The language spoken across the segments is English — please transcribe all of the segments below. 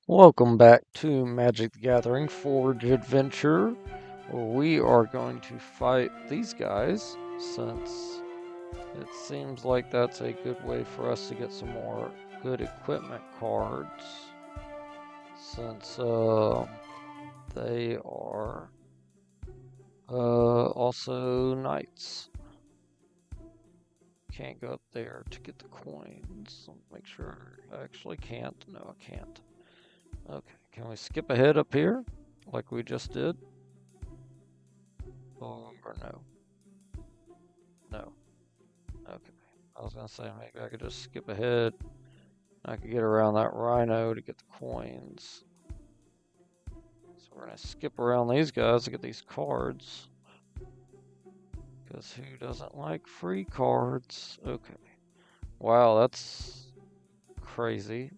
Welcome back to Magic the Gathering Forge Adventure, where we are going to fight these guys, since it seems like that's a good way for us to get some more good equipment cards, since they are also knights. Can't go up there to get the coins. Make sure I actually can't. No, I can't. Okay, can we skip ahead up here like we just did? Or no? No. Okay. I was gonna say maybe I could just skip ahead. I could get around that rhino to get the coins. So we're gonna skip around these guys to get these cards. Because who doesn't like free cards? Okay. Wow, that's crazy.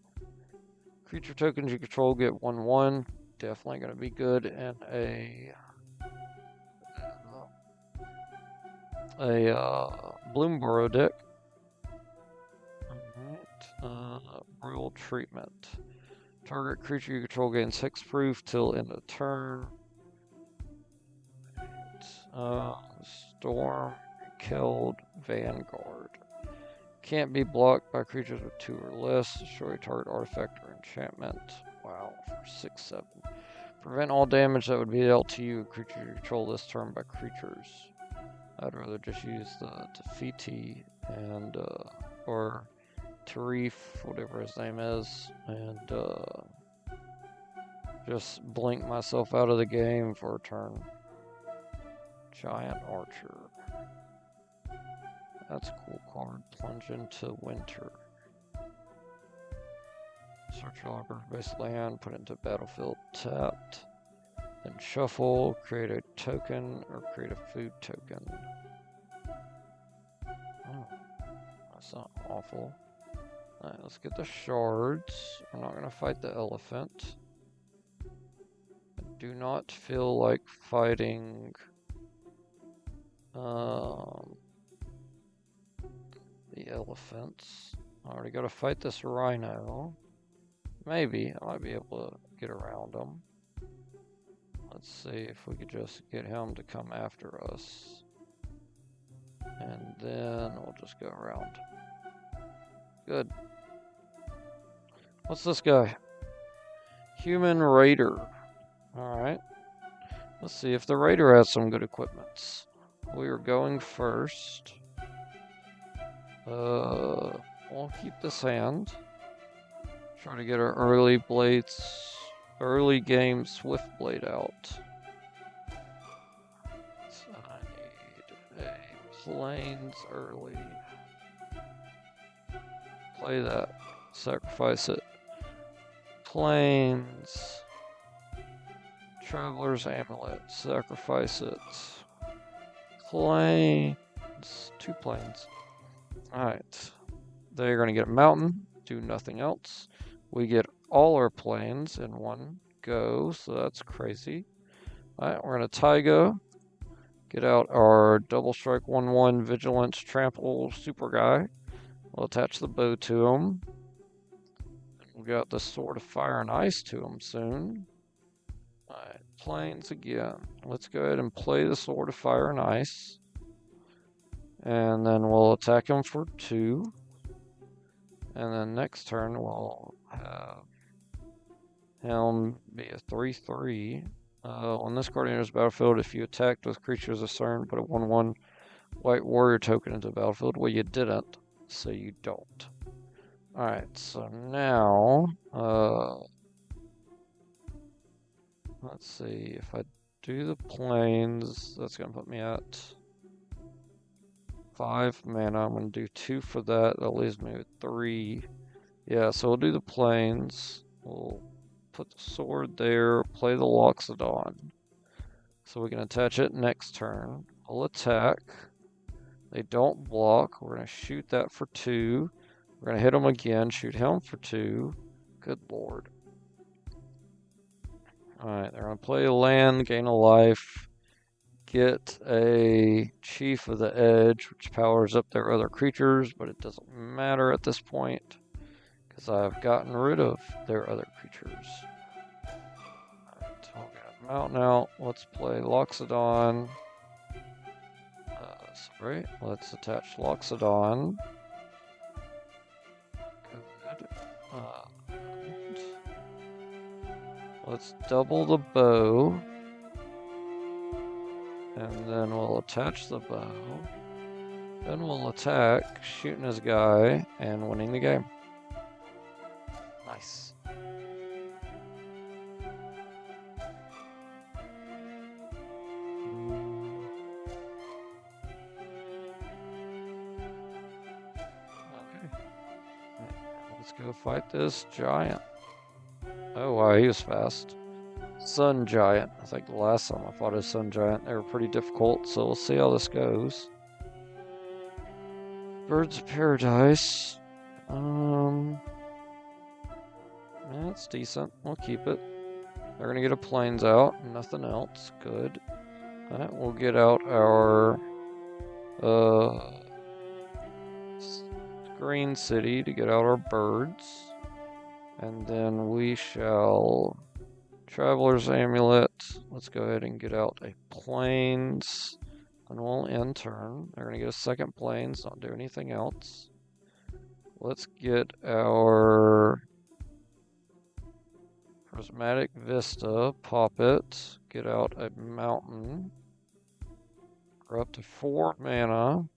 Creature tokens you control get 1/1. Definitely gonna be good in a Bloomborough deck. Rule treatment. Target creature you control gains hexproof till end of turn. Storm, Killed, Vanguard. Can't be blocked by creatures with 2 or less. Destroy target artifact or enchantment. Wow, for 6/7. Prevent all damage that would be dealt to you, creature you control this turn by creatures. I'd rather just use the Tefiti and, or Tarif, whatever his name is, and, just blink myself out of the game for a turn. Giant Archer. That's a cool card. Plunge into Winter. Search your library for base land, put it into battlefield tapped. Then shuffle, create a token, or create a food token. Oh, that's not awful. Alright, let's get the shards. We're not going to fight the elephant. I do not feel like fighting the elephants. I already got to fight this rhino. Maybe I might be able to get around him. Let's see if we could just get him to come after us. And then we'll just go around. Good. What's this guy? Human Raider. Alright. Let's see if the Raider has some good equipments. We are going first. We'll keep this hand. Try to get our early game Swift Blade out. So I need a Plains early. Play that. Sacrifice it. Plains. Traveler's Amulet. Sacrifice it. Plains. 2 plains. Alright. They're going to get a mountain. Do nothing else. We get all our plains in one go, so that's crazy. Alright, we're going to Taiga. Get out our double strike 1/1 vigilance trample super guy. We'll attach the bow to him. We got the sword of fire and ice to him soon. Alright, plains again. Let's go ahead and play the sword of fire and ice. And then we'll attack him for 2. And then next turn we'll have him be a 3/3. On this card enters the battlefield, if you attacked with creatures of CERN, put a 1/1 white warrior token into the battlefield. Well, you didn't, so you don't. Alright, so now, let's see, if I do the plains, that's going to put me at 5 mana. I'm going to do 2 for that. That leaves me with 3. Yeah, so we'll do the plains. We'll put the sword there, play the Loxodon. So we can attach it next turn. We'll attack. They don't block. We're going to shoot that for 2. We're going to hit him again, shoot him for 2. Good lord. Alright, they're going to play a land, gain a life, get a Chief of the Edge, which powers up their other creatures, but it doesn't matter at this point, because I've gotten rid of their other creatures. Alright, I'll get a mountain out. Let's play Loxodon. Sorry, let's attach Loxodon. Good. Let's double the bow. And then we'll attach the bow. Then we'll attack, shooting his guy, and winning the game. Nice. Okay. Let's go fight this giant. Oh wow, he was fast. Sun Giant. I think the last time I fought a Sun Giant, they were pretty difficult, so we'll see how this goes. Birds of Paradise. That's decent. We'll keep it. They're gonna get a plains out, nothing else. Good. Alright, we'll get out our Green City to get out our birds. And then we shall Traveler's Amulet. Let's go ahead and get out a plains. And we'll end turn. They're gonna get a second plains, not do anything else. Let's get our Prismatic Vista, pop it, get out a mountain. We're up to 4 mana.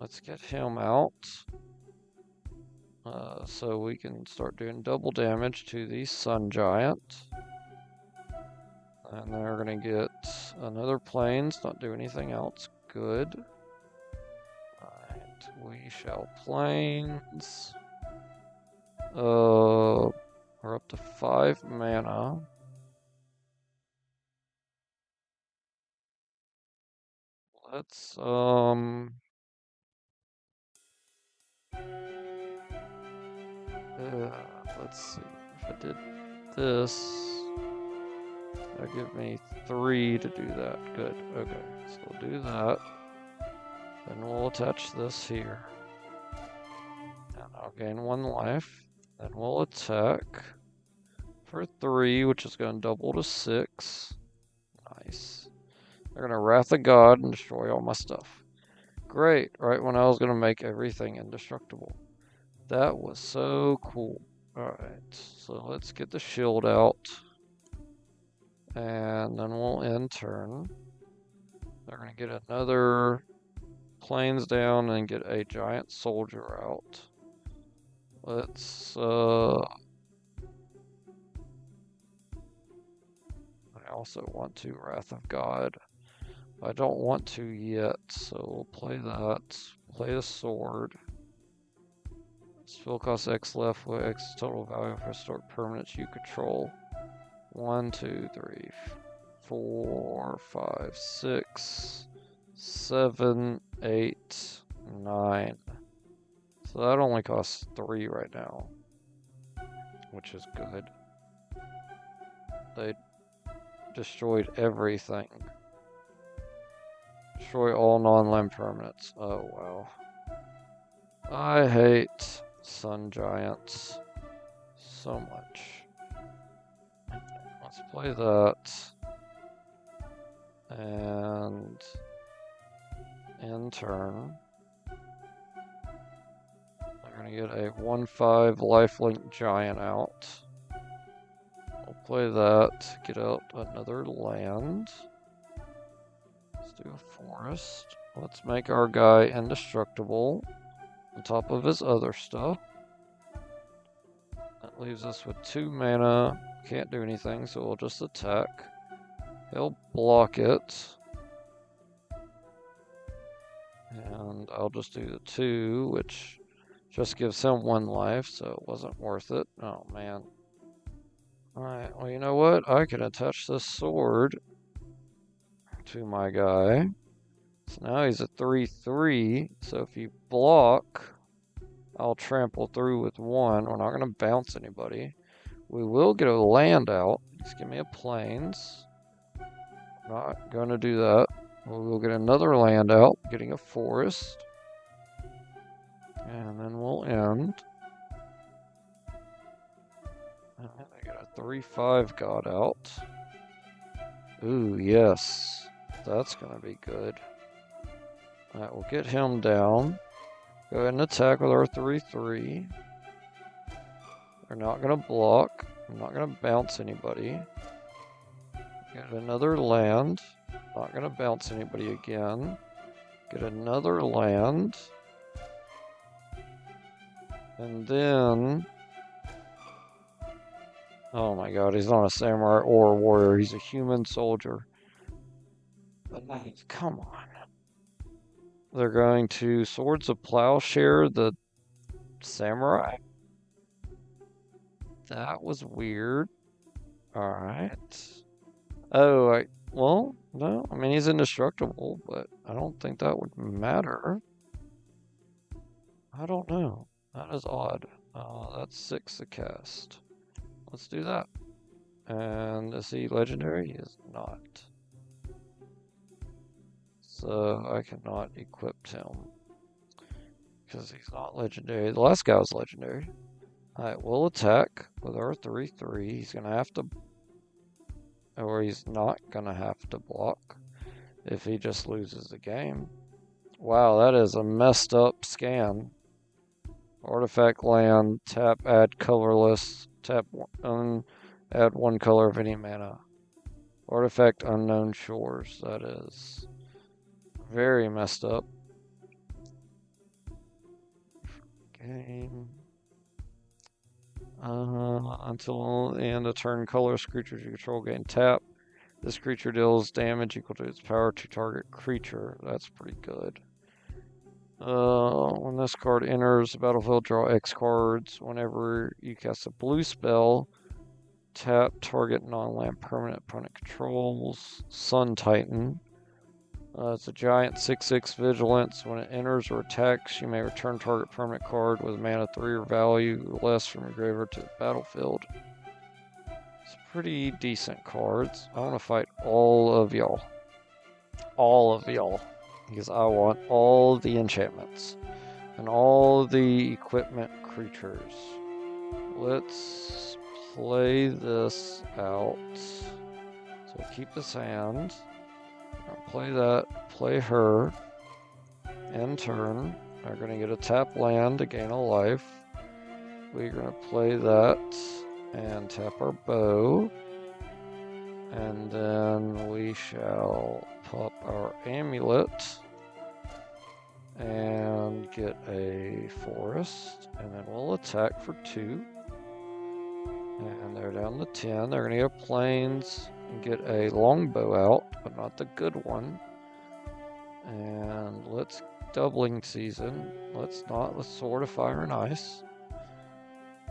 Let's get him out. So we can start doing double damage to the Sun Giant. And they're gonna get another plains, not do anything else. Good. Alright, we shall plains. We're up to 5 mana. Let's let's see. If I did this, that'll give me 3 to do that. Good. Okay, so we'll do that. Then we'll attach this here. And I'll gain 1 life. Then we'll attack for 3, which is going to double to 6. Nice. They're going to Wrath of God and destroy all my stuff. Great. Right when I was going to make everything indestructible. That was so cool. Alright, so let's get the shield out. And then we'll end turn. They're going to get another plains down and get a giant soldier out. Let's, I also want to Wrath of God. I don't want to yet, so we'll play that. Play the sword. Spell cost X left with X total value for historic permanents you control. 1, 2, 3, 4, 5, 6, 7, 8, 9. So that only costs 3 right now, which is good. They destroyed everything. Destroy all non-land permanents. Oh wow. I hate Sun Giants so much. Let's play that. And end turn. They're gonna get a 1/5 lifelink giant out. We'll play that. Get out another land. Let's do a forest. Let's make our guy indestructible on top of his other stuff. That leaves us with 2 mana. Can't do anything, so we'll just attack. He'll block it. And I'll just do the 2, which just gives him 1 life, so it wasn't worth it. Oh man. Alright, well you know what? I can attach this sword to my guy. So now he's a 3/3, so if you block, I'll trample through with 1. We're not going to bounce anybody. We will get a land out. Just give me a plains. Not going to do that. We'll get another land out, getting a forest. And then we'll end. I got a 3/5 god out. Ooh, yes. That's gonna be good. Alright, we'll get him down. Go ahead and attack with our 3/3. They're not gonna block. I'm not gonna bounce anybody. Get another land. Not gonna bounce anybody again. Get another land. And then... Oh my god, he's not a samurai or a warrior. He's a human soldier. But come on. They're going to Swords of Plowshare the samurai. That was weird. Alright. Oh, well, no. I mean, he's indestructible, but I don't think that would matter. I don't know. That is odd. That's 6 to cast. Let's do that. And is he legendary? He is not. So I cannot equip him. Because he's not legendary. The last guy was legendary. Alright, we'll attack with our 3/3. He's going to have to... Or he's not going to have to block if he just loses the game. Wow, that is a messed up scan. Artifact land, tap, add colorless, tap, add 1 color of any mana. Artifact unknown shores, that is very messed up. Game. Until the end of turn, colorless creatures you control gain tap. This creature deals damage equal to its power to target creature. That's pretty good. When this card enters the battlefield, draw X cards. Whenever you cast a blue spell, tap target non-land permanent opponent controls. Sun Titan. It's a giant 6/6 vigilance. When it enters or attacks, you may return target permanent card with mana 3 or value less from your graveyard to the battlefield. It's pretty decent cards. I want to fight all of y'all. All of y'all. Because I want all the enchantments. And all the equipment creatures. Let's play this out. So keep this hand. Play that, play her, end turn. We're going to get a tap land to gain a life. We're going to play that and tap our bow. And then we shall pop our amulet and get a forest. And then we'll attack for 2. And they're down to 10. They're going to get plains and get a longbow out, but not the good one. And let's doubling season. Let's Sword of Fire and Ice,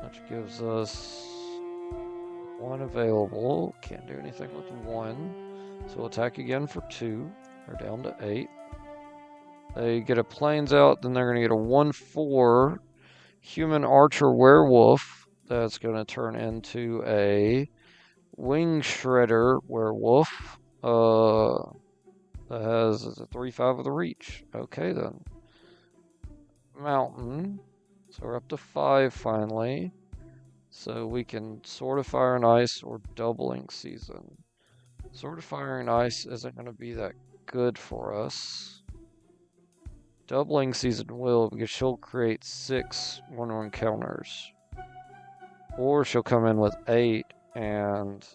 which gives us 1 available. Can't do anything with 1. So we'll attack again for 2. They're down to 8. They get a plains out, then they're going to get a 1/4 human archer werewolf. That's going to turn into a wing shredder werewolf. That has a 3/5 of the reach. Okay then. Mountain. So we're up to 5 finally. So we can Sword of Fire and Ice or doubling season. Sword of Fire and Ice isn't going to be that good for us. Doubling season will, because she'll create 6 1/1 counters. Or she'll come in with 8 and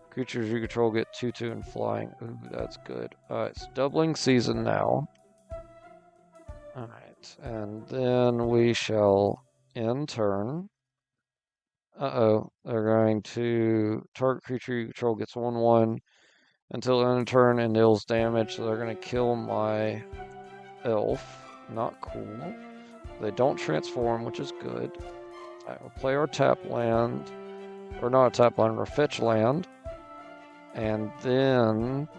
creatures you control get 2/2 and flying. Ooh, that's good. Alright, so doubling season now. Alright, and then we shall end turn. Uh-oh, they're going to target creature you control gets 1/1 until end of turn and deals damage, so they're going to kill my elf. Not cool. They don't transform, which is good. Alright, we'll play our tap land. Or not a tap land, our fetch land. And then,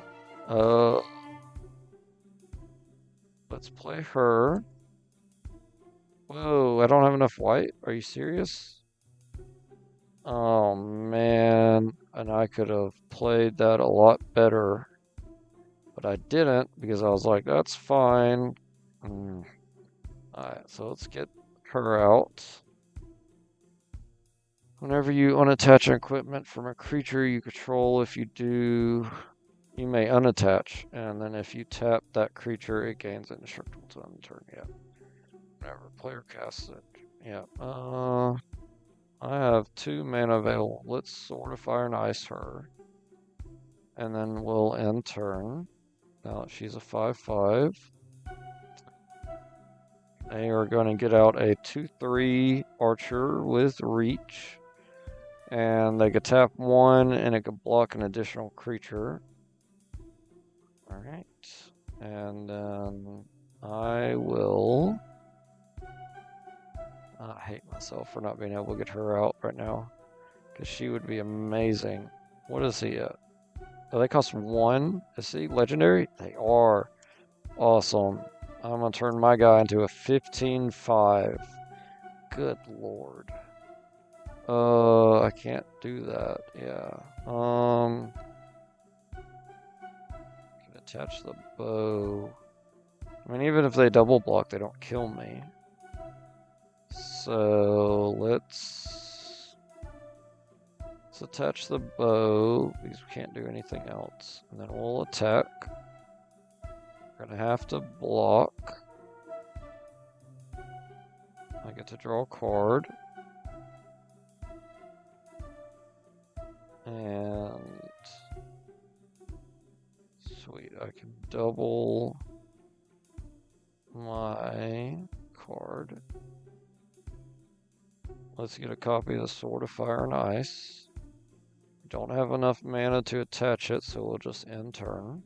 let's play her. Whoa, I don't have enough white? Are you serious? Oh, man. And I could have played that a lot better. But I didn't, because I was like, that's fine. Alright, so let's get her out. Whenever you unattach an equipment from a creature you control, if you do, you may unattach, and then if you tap that creature, it gains indestructible to end turn. Yeah. Whenever player casts it. Yeah. I have 2 mana available. Let's Sword of Fire and Ice her. And then we'll end turn. Now she's a 5/5. They are going to get out a 2/3 archer with reach. And they could tap 1 and it could block an additional creature. Alright. And then I will. I hate myself for not being able to get her out right now. Because she would be amazing. What is he at? Oh, they cost 1. Is he legendary? They are. Awesome. I'm going to turn my guy into a 15/5. Good lord. I can't do that. Yeah. Can attach the bow. I mean, even if they double block, they don't kill me. So let's attach the bow because we can't do anything else. And then we'll attack. We're gonna have to block. I get to draw a card. And sweet, I can double my card. Let's get a copy of the Sword of Fire and Ice. Don't have enough mana to attach it, so we'll just end turn.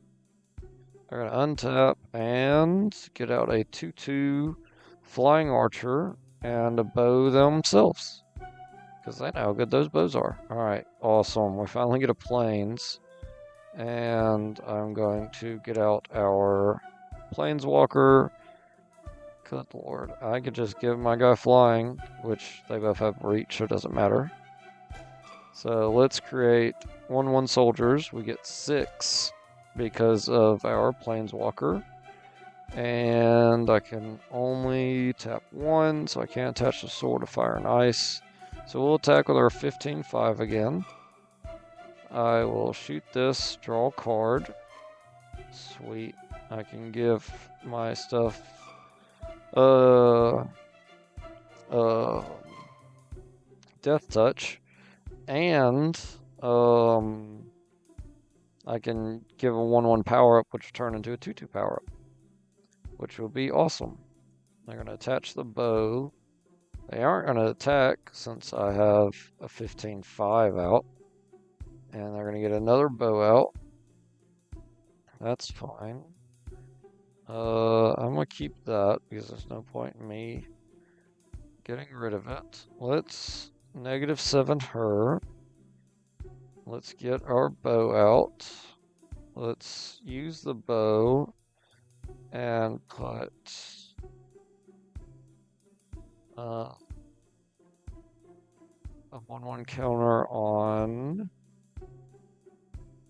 They're going to untap and get out a 2/2 Flying Archer and a bow themselves. Because they know how good those bows are. Alright, awesome. We finally get a Plains. And I'm going to get out our Planeswalker. Good lord. I could just give my guy flying, which they both have reach, so it doesn't matter. So let's create 1/1 soldiers. We get 6 because of our Planeswalker. And I can only tap 1, so I can't attach the Sword of Fire and Ice. So we'll attack with our 15/5 again. I will shoot this, draw a card. Sweet. I can give my stuff Death Touch, and I can give a 1/1 power up, which will turn into a 2/2 power up, which will be awesome. They're going to attach the bow. They aren't going to attack since I have a 15/5 out, and they're going to get another bow out. That's fine. I'm going to keep that because there's no point in me getting rid of it. Let's -7 her. Let's get our bow out. Let's use the bow and put a 1/1 counter on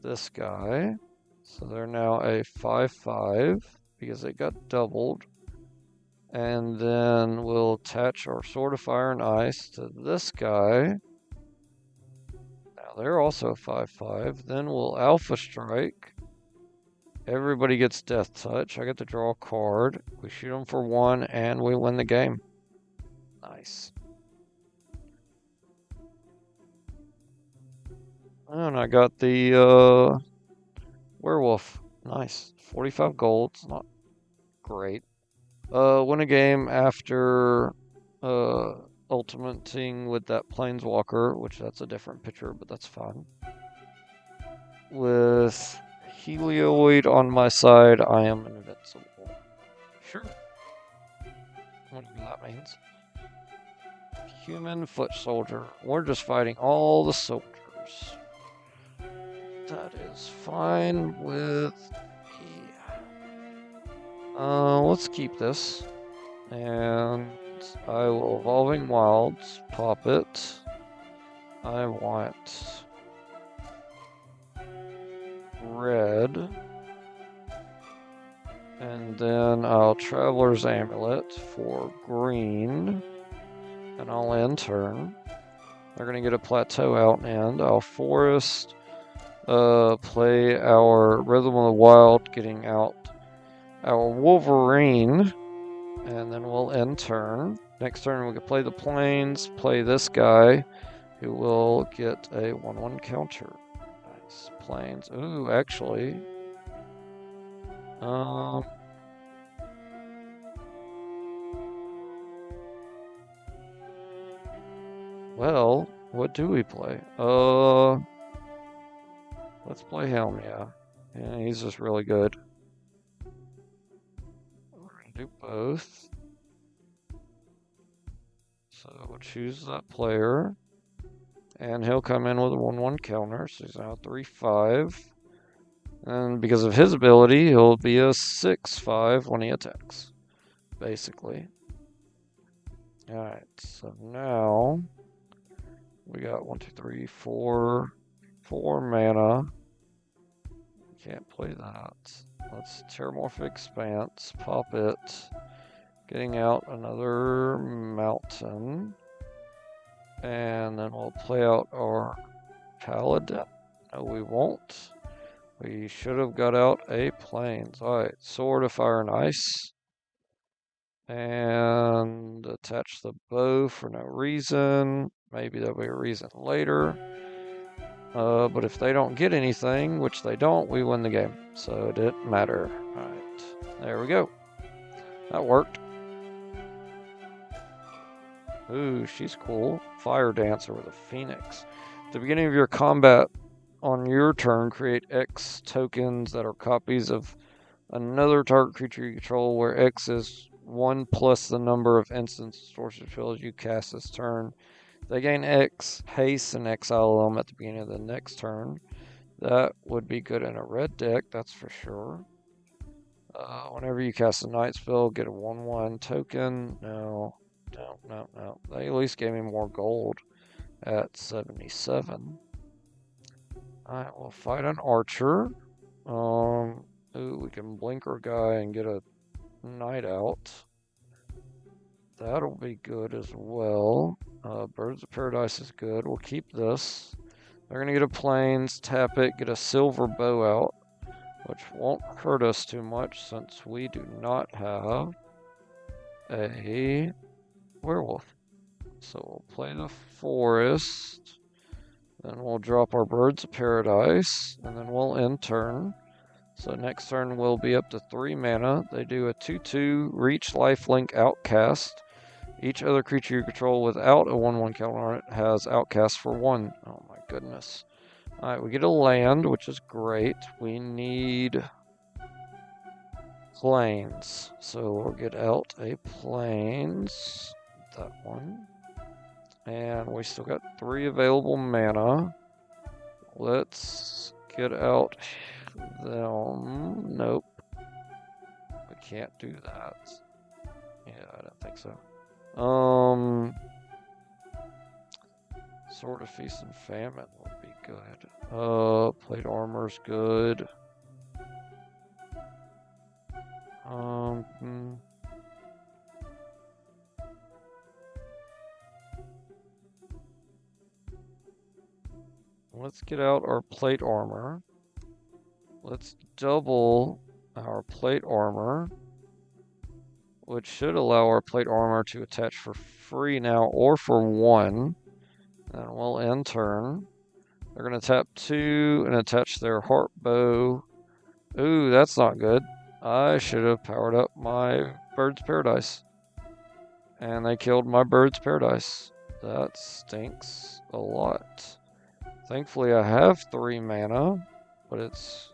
this guy. So they're now a 5/5 because it got doubled. And then we'll attach our Sword of Fire and Ice to this guy. Now they're also a 5/5. Then we'll Alpha Strike. Everybody gets Death Touch. I get to draw a card. We shoot them for 1 and we win the game. Nice. And I got the werewolf. Nice. 45 gold. It's not great. Win a game after ultimating with that Planeswalker, which that's a different picture, but that's fine. With Helioid on my side, I am invincible. Sure. Whatever that means. Human foot soldier. We're just fighting all the soldiers. That is fine with me. Let's keep this. And I will Evolving Wilds, pop it. I want red. And then I'll Traveler's Amulet for green. And I'll end turn. They're going to get a plateau out and I'll forest, play our Rhythm of the Wild, getting out our Wolverine, and then we'll end turn. Next turn we can play the Plains, play this guy, who will get a 1/1 counter. Nice. Plains. Ooh, actually. Well, what do we play? Let's play Helm, yeah. Yeah, he's just really good. We're gonna do both. So we'll choose that player. And he'll come in with a 1/1 counter, so he's now 3/5. And because of his ability, he'll be a 6/5 when he attacks, basically. Alright, so now we got 1, 2, 3, 4 mana. Can't play that. Let's Terramorphic Expanse, pop it. Getting out another mountain. And then we'll play out our Paladin. No, we won't. We should have got out a Plains. Alright, Sword of Fire and Ice. And attach the bow for no reason. Maybe there'll be a reason later. But if they don't get anything, which they don't, we win the game. So it didn't matter. Alright, there we go. That worked. Ooh, she's cool. Fire Dancer with a Phoenix. At the beginning of your combat, on your turn, create X tokens that are copies of another target creature you control, where X is 1 plus the number of instant sorcery spells you cast this turn. They gain X haste and exile them at the beginning of the next turn. That would be good in a red deck, that's for sure. Whenever you cast a night spell, get a 1/1 token. No. They at least gave me more gold at 77. Alright, we'll fight an archer. Ooh, we can blinker a guy and get a night out. That'll be good as well. Birds of Paradise is good. We'll keep this. They're going to get a Plains, tap it, get a silver bow out, which won't hurt us too much since we do not have a werewolf. So we'll play the forest, then we'll drop our Birds of Paradise, and then we'll end turn. So next turn will be up to 3 mana. They do a 2/2 reach lifelink outcast. Each other creature you control without a 1/1 counter on it has outcast for 1. Oh my goodness. Alright, we get a land, which is great. We need Plains. So we'll get out a Plains. That one. And we still got 3 available mana. Let's get out them. Nope. We can't do that. Yeah, I don't think so. Sword of Feast and Famine would be good. Plate armor's good. Let's get out our plate armor. Let's double our plate armor, which should allow our plate armor to attach for free now or for 1. And we'll end turn. They're going to tap 2 and attach their heart bow. Ooh, that's not good. I should have powered up my Bird's Paradise. And they killed my Bird's Paradise. That stinks a lot. Thankfully, I have 3 mana, but it's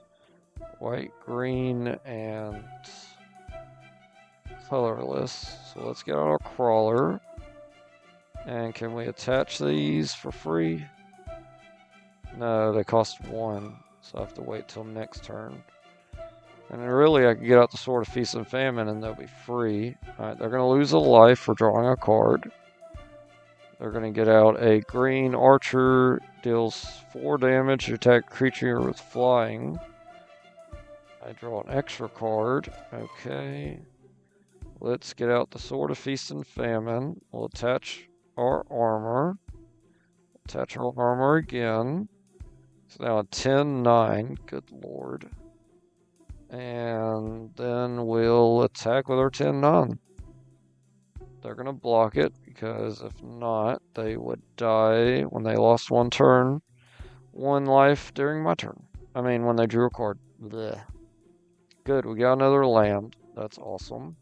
white, green, and colorless. So let's get out our crawler. And can we attach these for free? No, they cost 1, so I have to wait till next turn. And really, I can get out the Sword of Feast and Famine and they'll be free. Alright, they're going to lose a life for drawing a card. They're going to get out a green archer, deals 4 damage to attack creature with flying. I draw an extra card. Okay. Let's get out the Sword of Feast and Famine. We'll attach our armor. Attach our armor again. So now a 10-9. Good lord. And then we'll attack with our 10-9. They're going to block it, because if not, they would die when they lost one turn, one life during my turn. I mean, when they drew a card. Blech. Good, we got another land. That's awesome.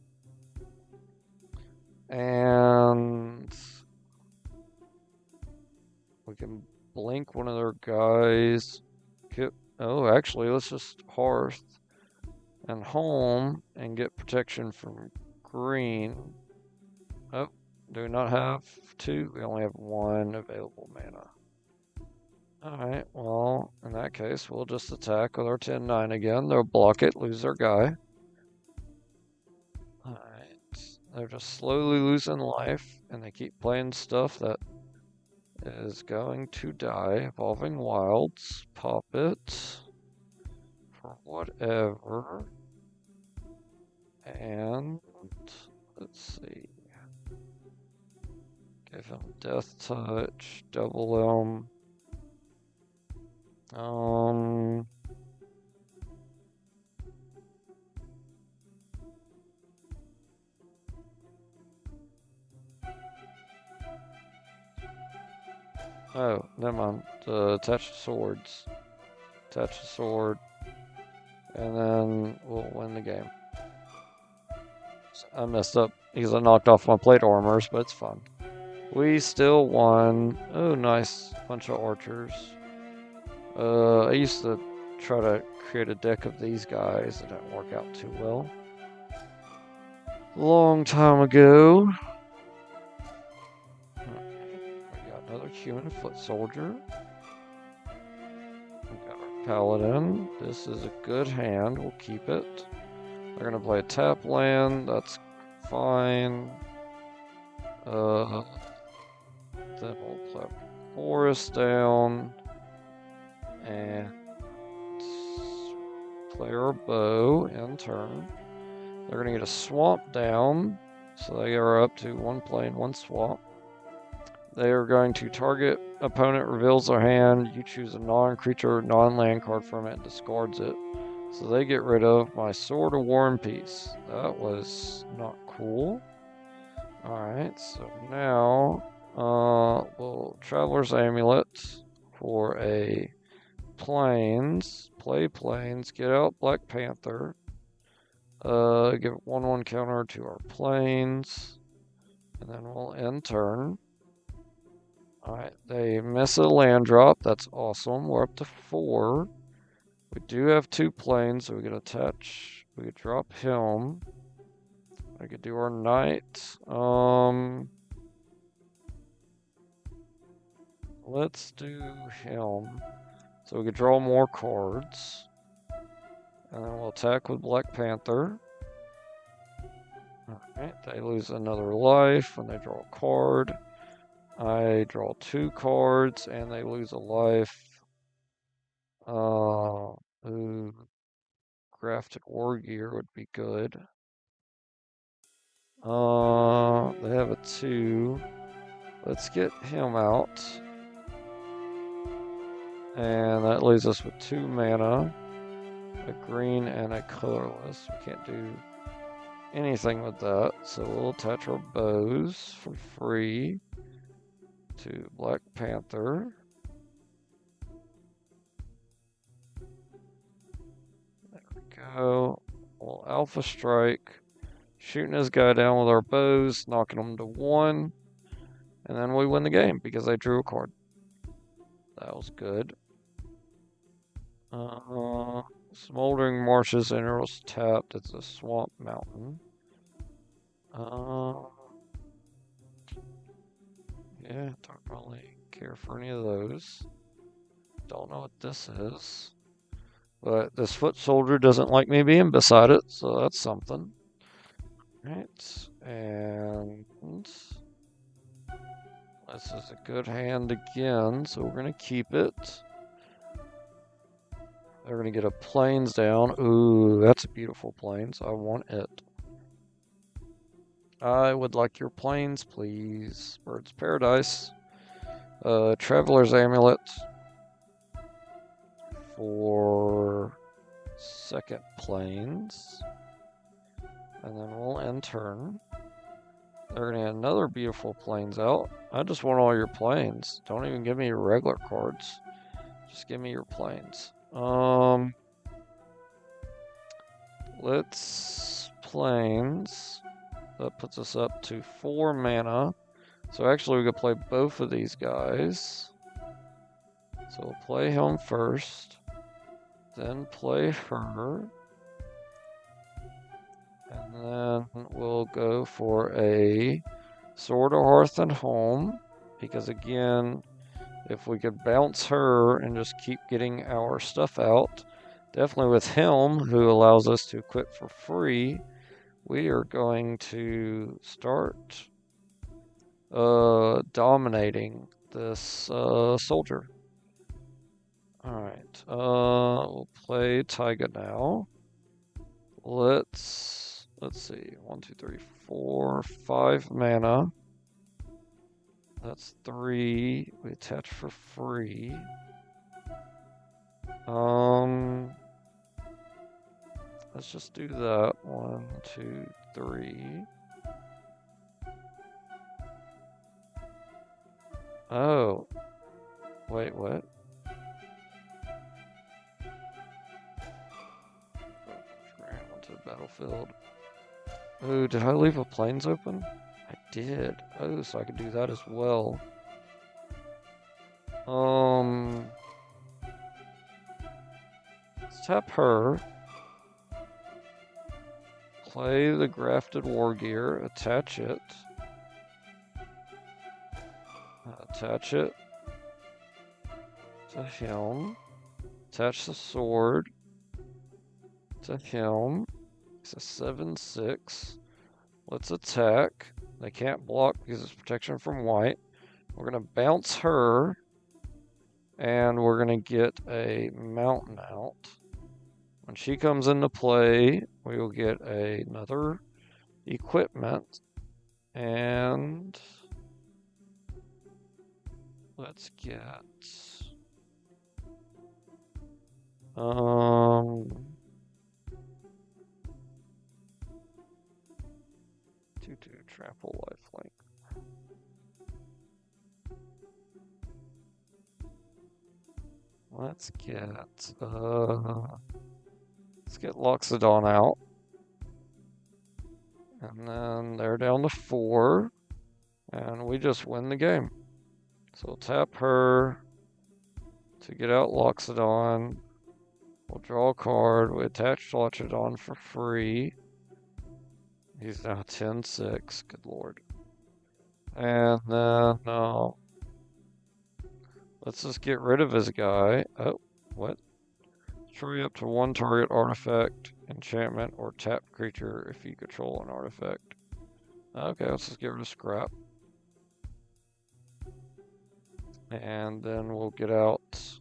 And we can blink one of their guys. Oh, actually, let's just Hearth and Home and get protection from green. Oh, do we not have two? We only have one available mana. Alright, well, in that case, we'll just attack with our 10-9 again. They'll block it, lose their guy. Alright, they're just slowly losing life, and they keep playing stuff that is going to die. Evolving Wilds, pop it for whatever. And let's see. Give him Death Touch, double him. Oh, never mind. Attach the swords. Attach the sword. And then we'll win the game. I messed up because I knocked off my plate armors, but it's fun. We still won. Oh, nice. Bunch of archers. I used to try to create a deck of these guys. It didn't work out too well. Long time ago. We got another human foot soldier. We got our paladin. This is a good hand. We'll keep it. They're gonna play a tap land. That's fine. Then we'll play forest down and play our bow in turn. They're gonna get a swamp down, so they are up to one plane, one swamp. They are going to target opponent, reveals their hand. You choose a non-creature, non-land card from it and discards it. So they get rid of my Sword of War and Peace. That was not cool. Alright, so now we'll Traveler's Amulet for a Plains. Play Plains, get out Black Panther. Give 1/1 counter to our Plains. And then we'll end turn. Alright, they miss a land drop. That's awesome. We're up to 4. We do have 2 planes, so we could attach. We could drop him. I could do our knight. Let's do him. So we could draw more cards. And then we'll attack with Black Panther. Alright, they lose another life when they draw a card. I draw 2 cards and they lose a life. Grafted War Gear would be good. They have a 2. Let's get him out. And that leaves us with 2 mana. A green and a colorless. We can't do anything with that. So we'll attach our bows for free to Black Panther. There we go. We'll Alpha Strike. Shooting this guy down with our bows, knocking him to 1. And then we win the game because I drew a card. That was good. Smoldering Marshes, Intervals tapped. It's a swamp mountain. Yeah, don't really care for any of those. Don't know what this is. But this foot soldier doesn't like me being beside it, so that's something. Right, and this is a good hand again, so we're going to keep it. They're going to get a plains down. Ooh, that's a beautiful plains. I want it. I would like your plains, please. Bird's Paradise. Traveler's Amulet for second planes. And then we'll end turn. They're gonna get another beautiful planes out. I just want all your planes. Don't even give me your regular cards. Just give me your planes. Let's planes. That puts us up to 4 mana. So actually we could play both of these guys. So we'll play him first. Then play her. And then we'll go for a Sword of Hearth and Home. Because again, if we could bounce her and just keep getting our stuff out, definitely with him, who allows us to equip for free, we are going to start dominating this soldier. Alright, we'll play Taiga now. Let's see, 1, 2, 3, 4, 5 mana. That's 3. We attach for free. Let's just do that. 1, 2, 3. Oh. Wait, what? Onto the battlefield. Oh, did I leave a plains open? I did. Oh, so I could do that as well. Let's tap her. Play the Grafted War Gear. Attach it. Attach it to him. Attach the sword to him. It's a 7/6. Let's attack. They can't block because it's protection from white. We're going to bounce her. And we're going to get a mountain out. When she comes into play, we will get another equipment. And let's get 2/2 trample lifelink. Let's get Loxodon out. And then they're down to 4. And we just win the game. So we'll tap her to get out Loxodon. We'll draw a card. We attach Loxodon for free. He's now 10/6. Good lord. And then let's just get rid of his guy. Oh, what? Destroy up to 1 target artifact, enchantment, or tap creature if you control an artifact. Okay, let's just get rid of Scrap. And then we'll get out...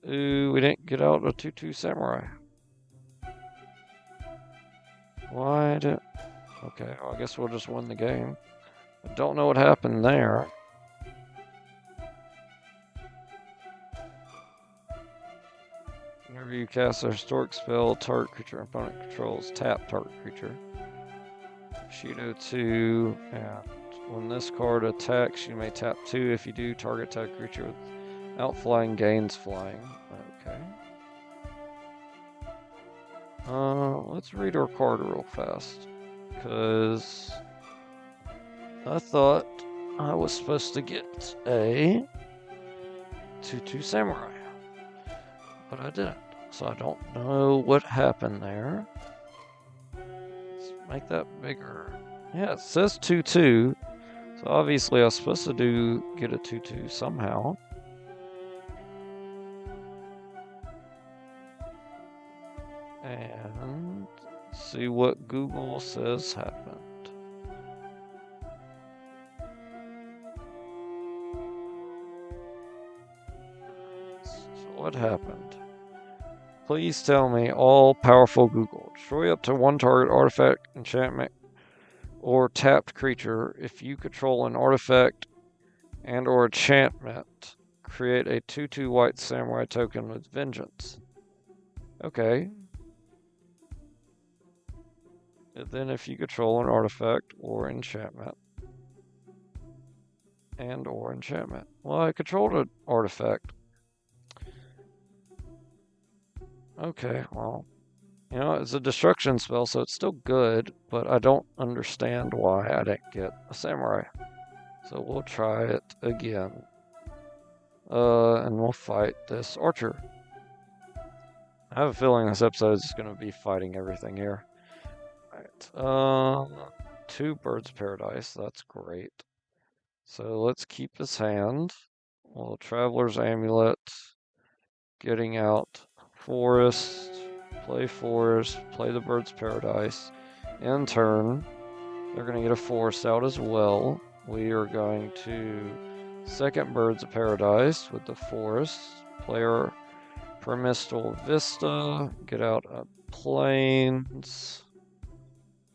Ooh, we didn't get out a 2/2 Samurai. Why did... Okay, well, I guess we'll just win the game. I don't know what happened there. Whenever you cast a historic spell, target creature opponent controls, tap target creature. Shido 2, and when this card attacks, you may tap 2. If you do, target attack creature without flying gains flying. Okay. Let's read our card real fast, because I thought I was supposed to get a 2/2 Samurai, but I didn't. So I don't know what happened there. Let's make that bigger. Yeah, it says 2/2. So obviously I was supposed to get a 2/2 somehow. And see what Google says happened. So what happened? Please tell me, all-powerful Google. Destroy up to 1 target artifact, enchantment, or tapped creature if you control an artifact and or enchantment. Create a 2/2 white samurai token with vengeance. Okay. And then if you control an artifact or enchantment. And or enchantment. Well, I controlled an artifact. Okay, well. You know, it's a destruction spell, so it's still good, but I don't understand why I didn't get a samurai. So we'll try it again. And we'll fight this archer. I have a feeling this episode is going to be fighting everything here. Alright, 2 birds of paradise, that's great. So let's keep his hand. Well, traveler's amulet, getting out, forest, play the bird's paradise. In turn, they're going to get a forest out as well. We are going to second birds of paradise with the forest, play our permistal vista, get out a plains,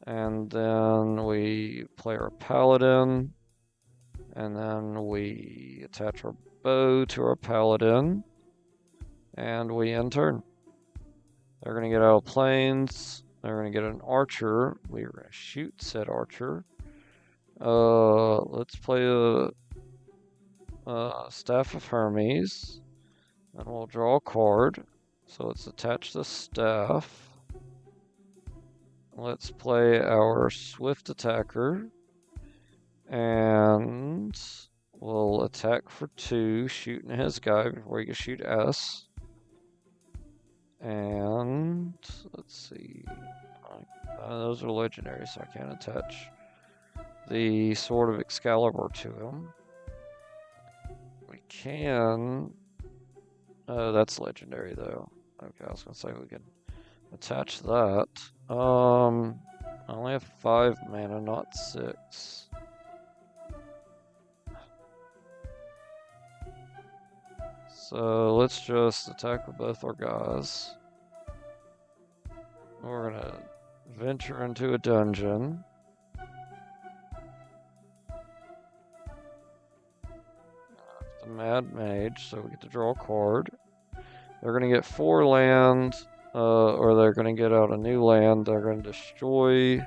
and then we play our paladin, and then we attach our bow to our paladin, and we end turn. They're going to get out of plains. They're going to get an archer. We're going to shoot said archer. Let's play a Staff of Hermes. And we'll draw a card. So let's attach the staff. Let's play our swift attacker. And we'll attack for 2, shooting his guy before he can shoot S. And let's see. Those are legendary, so I can't attach the Sword of Excalibur to him. We can. Oh, that's legendary though. Okay, I was gonna say we can attach that. I only have 5 mana, not 6. So let's just attack with both our guys. We're gonna venture into a dungeon. The Mad Mage, so we get to draw a card. They're gonna get 4 land, or they're gonna get out a new land. They're gonna destroy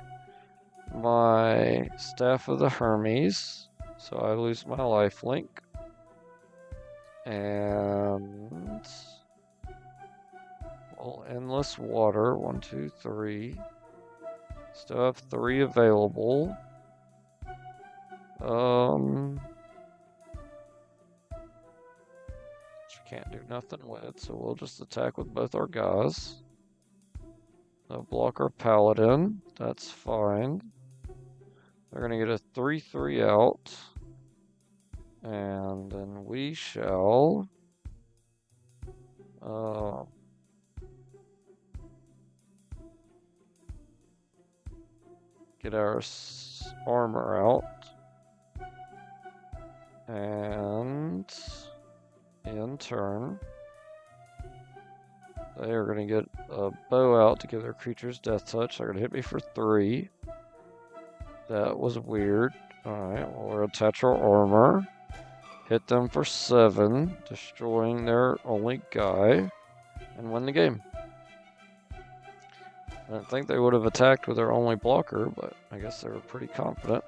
my Staff of the Hermes, so I lose my lifelink. And well, endless water, 1, 2, 3. Still have 3 available. Can't do nothing with, so we'll just attack with both our guys. They'll block our paladin, that's fine. They're gonna get a 3/3 out. And then we shall get our armor out. And in turn, they are going to get a bow out to give their creatures death touch. They're going to hit me for 3. That was weird. Alright, well, we'll attach our armor. Hit them for 7, destroying their only guy, and win the game. I didn't think they would have attacked with their only blocker, but I guess they were pretty confident.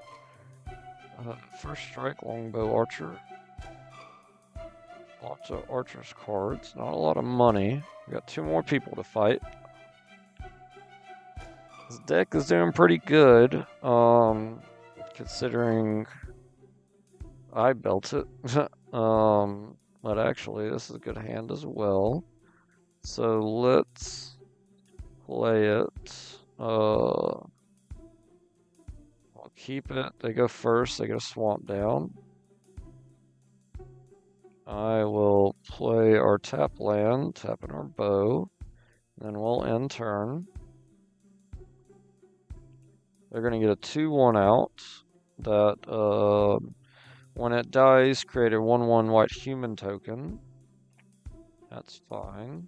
First strike, longbow archer. Lots of archer's cards, not a lot of money. We got 2 more people to fight. This deck is doing pretty good, considering I built it. But actually, this is a good hand as well. So let's play it. I'll keep it. They go first. They get a swamp down. I will play our tap land, tapping our bow. Then we'll end turn. They're going to get a 2/1 out. That, when it dies, create a 1/1 white human token. That's fine.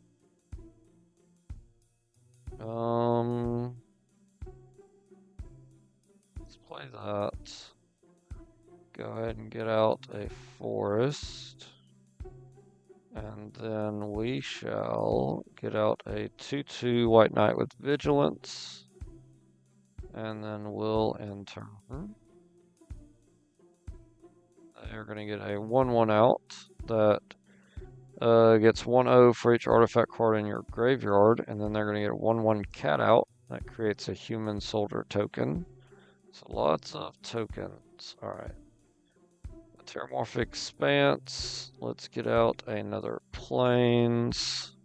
Let's play that. go ahead and get out a forest. And then we shall get out a 2/2 White Knight with Vigilance. And then we'll end turn. They're going to get a 1/1 out that gets 1/0 for each artifact card in your graveyard. And then they're going to get a 1/1 cat out that creates a human soldier token. So lots of tokens. Alright. Terramorphic Expanse. Let's get out another Plains.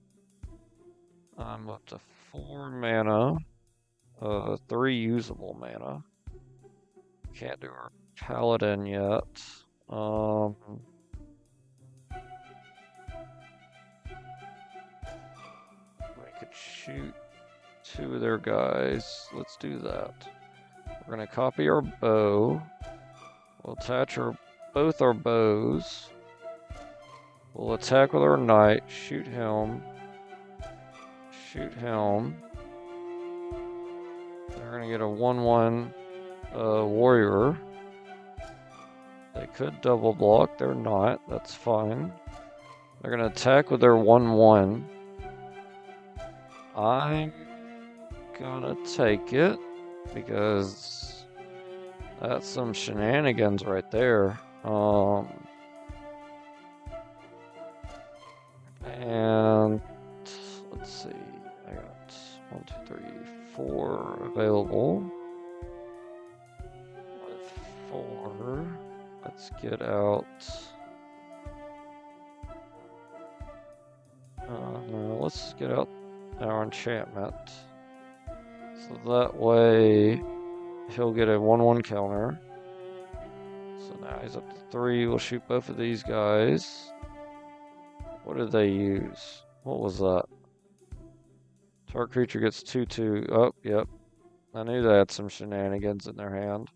I'm up to 4 mana. 3 usable mana. Can't do our Paladin yet. We could shoot 2 of their guys. Let's do that. We're gonna copy our bow. We'll attach both our bows. We'll attack with our knight, shoot him. Shoot him. They're gonna get a 1/1 warrior. They could double block, they're not, that's fine. They're gonna attack with their 1/1. I'm gonna take it because that's some shenanigans right there. And let's see, I got 1, 2, 3, 4 available. With 4, let's get out. No, let's get out our enchantment. So that way he'll get a 1/1 counter. So now he's up to 3. We'll shoot both of these guys. What did they use? What was that? Target creature gets 2/2. Oh, yep. I knew they had some shenanigans in their hand.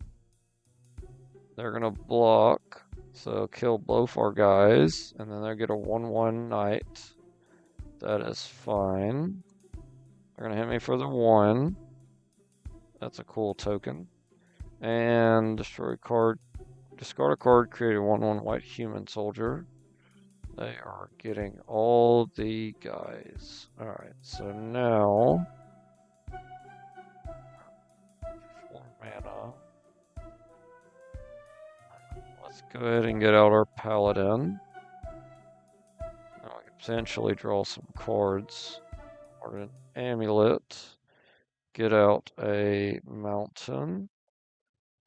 They're gonna block, so kill both our guys, and then they'll get a 1/1 knight. That is fine. They're gonna hit me for the 1. That's a cool token. And destroy card. Discard a card, create a 1/1 white human soldier. They are getting all the guys. Alright, so now 4 mana. Let's go ahead and get out our Paladin. Now I can potentially draw some cards. Or an amulet. Get out a mountain.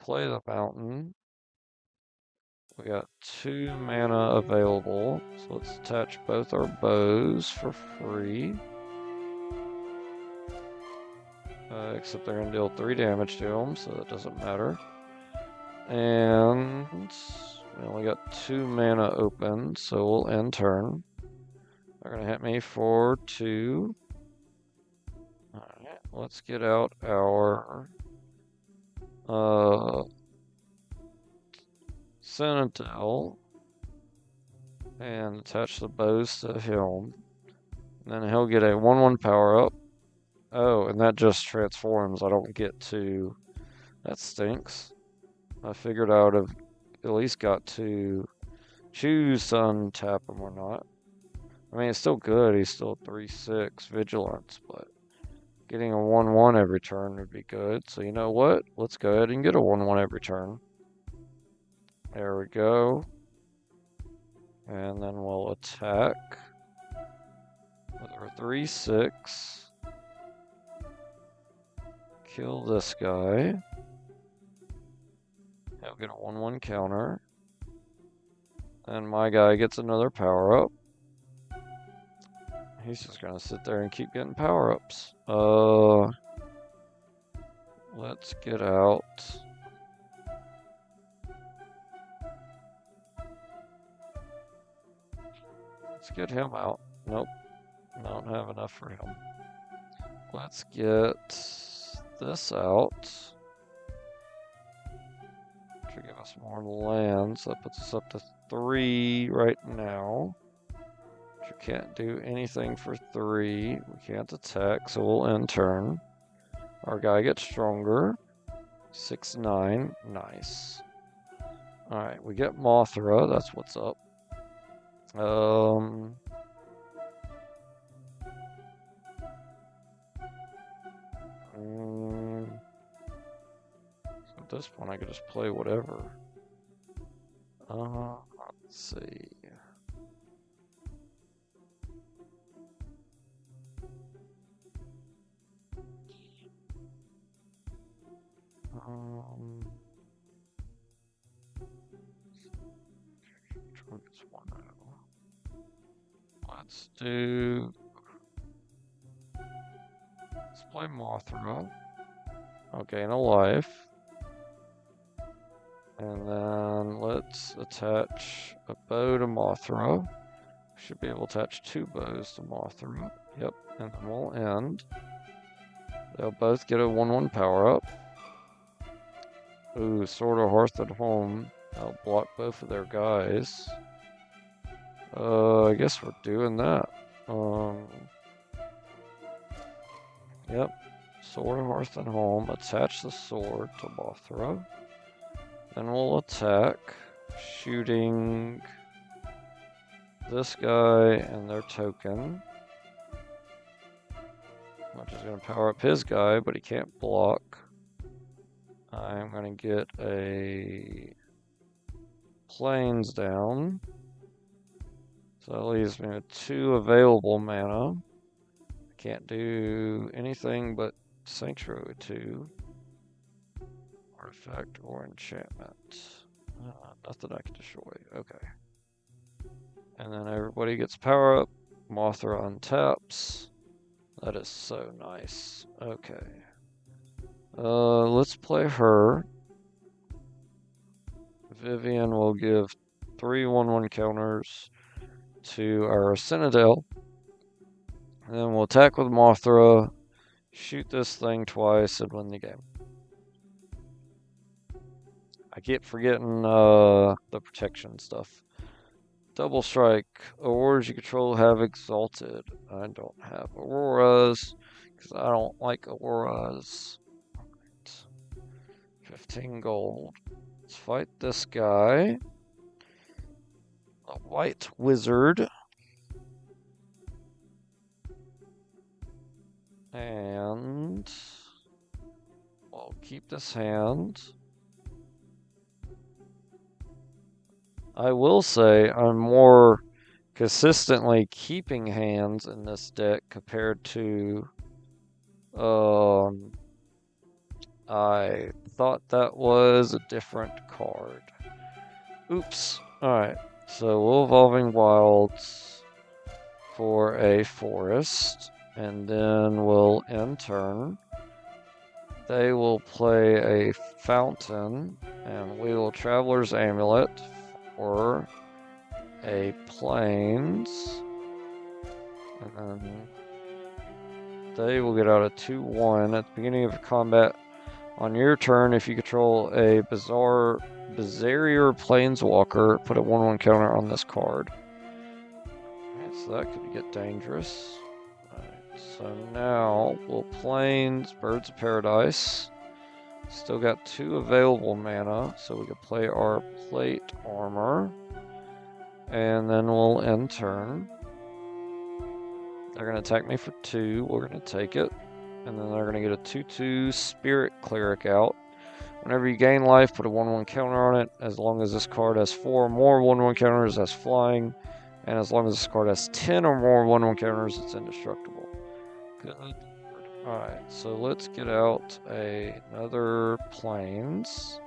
Play the mountain. We got 2 mana available, so let's attach both our bows for free. Except they're going to deal 3 damage to them, so that doesn't matter. And we only got 2 mana open, so we'll end turn. They're going to hit me for 2. Alright, let's get out our Citadel and attach the bows to him. And then he'll get a 1/1 power up. Oh, and that just transforms. I don't get to. That stinks. I figured I would have at least got to choose to untap him or not. I mean, it's still good. He's still 3/6 vigilance, but getting a 1/1 every turn would be good. So you know what? Let's go ahead and get a 1/1 every turn. There we go. And then we'll attack with our 3/6. Kill this guy. He'll get a 1/1 counter. And my guy gets another power up. He's just gonna sit there and keep getting power ups. Let's get out. Let's get him out. Nope. I don't have enough for him. Let's get this out. To give us more lands. That puts us up to 3 right now. But you can't do anything for 3. We can't attack, so we'll end turn. Our guy gets stronger. 6/9. Nice. Alright, we get Mothra, that's what's up. So at this point I could just play whatever. Let's see. Let's do. Let's play Mothra. I'll gain a life. And then let's attach a bow to Mothra. Should be able to attach 2 bows to Mothra. Yep, and then we'll end. They'll both get a 1/1 power up. Ooh, Sword of Hearth at home. I'll block both of their guys. I guess we're doing that. Yep. Sword of Hearth at home. Attach the sword to Mothra. Then we'll attack, shooting this guy and their token. Which is going to power up his guy, but he can't block. I'm going to get a plains down. So that leaves me with 2 available mana. I can't do anything but Sanctuary with 2. Artifact or enchantment. Nothing I can destroy. Okay. And then everybody gets power up. Mothra untaps. That is so nice. Okay. Let's play her. Vivian will give 3 1/1 counters to our Cyndail. And then we'll attack with Mothra, shoot this thing twice, and win the game. I keep forgetting the protection stuff. Double strike. Auroras you control have exalted. I don't have auroras because I don't like auroras. Right. 15 gold. Let's fight this guy. A white wizard. And we'll keep this hand. I will say I'm more consistently keeping hands in this deck compared to I thought that was a different card. Oops. Alright. So we'll Evolving Wilds for a forest. And then we'll end turn. They will play a fountain. And we will Traveler's Amulet for a plains. And then they will get out a 2/1 at the beginning of combat. On your turn, if you control a Bizarrier Planeswalker, put a 1/1 counter on this card. Alright, so that could get dangerous. Alright, so now we'll Plains Birds of Paradise. Still got 2 available mana, so we can play our Plate Armor. And then we'll end turn. They're going to attack me for 2. We're going to take it. And then they're going to get a 2/2 Spirit Cleric out. Whenever you gain life, put a 1/1 counter on it. As long as this card has 4 or more 1/1 counters, that's flying. And as long as this card has 10 or more 1/1 counters, it's indestructible. Good. Alright, so let's get out another Plains.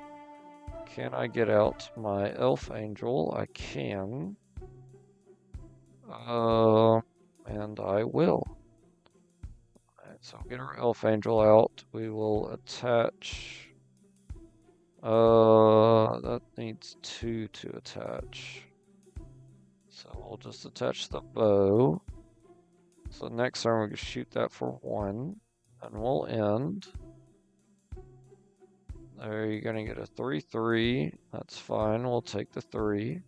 Can I get out my Elf Angel? I can. And I will. Alright, so get our Elf Angel out. We will attach. That needs 2 to attach. So we'll just attach the bow. So next turn we can shoot that for 1. And we'll end. There, you're gonna get a 3/3. That's fine. We'll take the 3.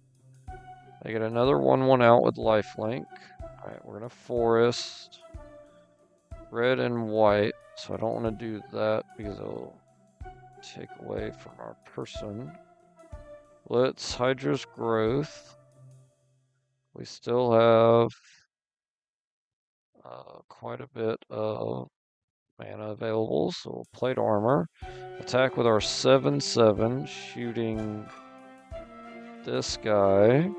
I get another 1/1 out with lifelink. Alright, we're gonna forest. Red and white. So I don't want to do that because it'll take away from our person. Let's Hydra's Growth. We still have quite a bit of mana available, so we'll plate armor. Attack with our 7/7, shooting this guy.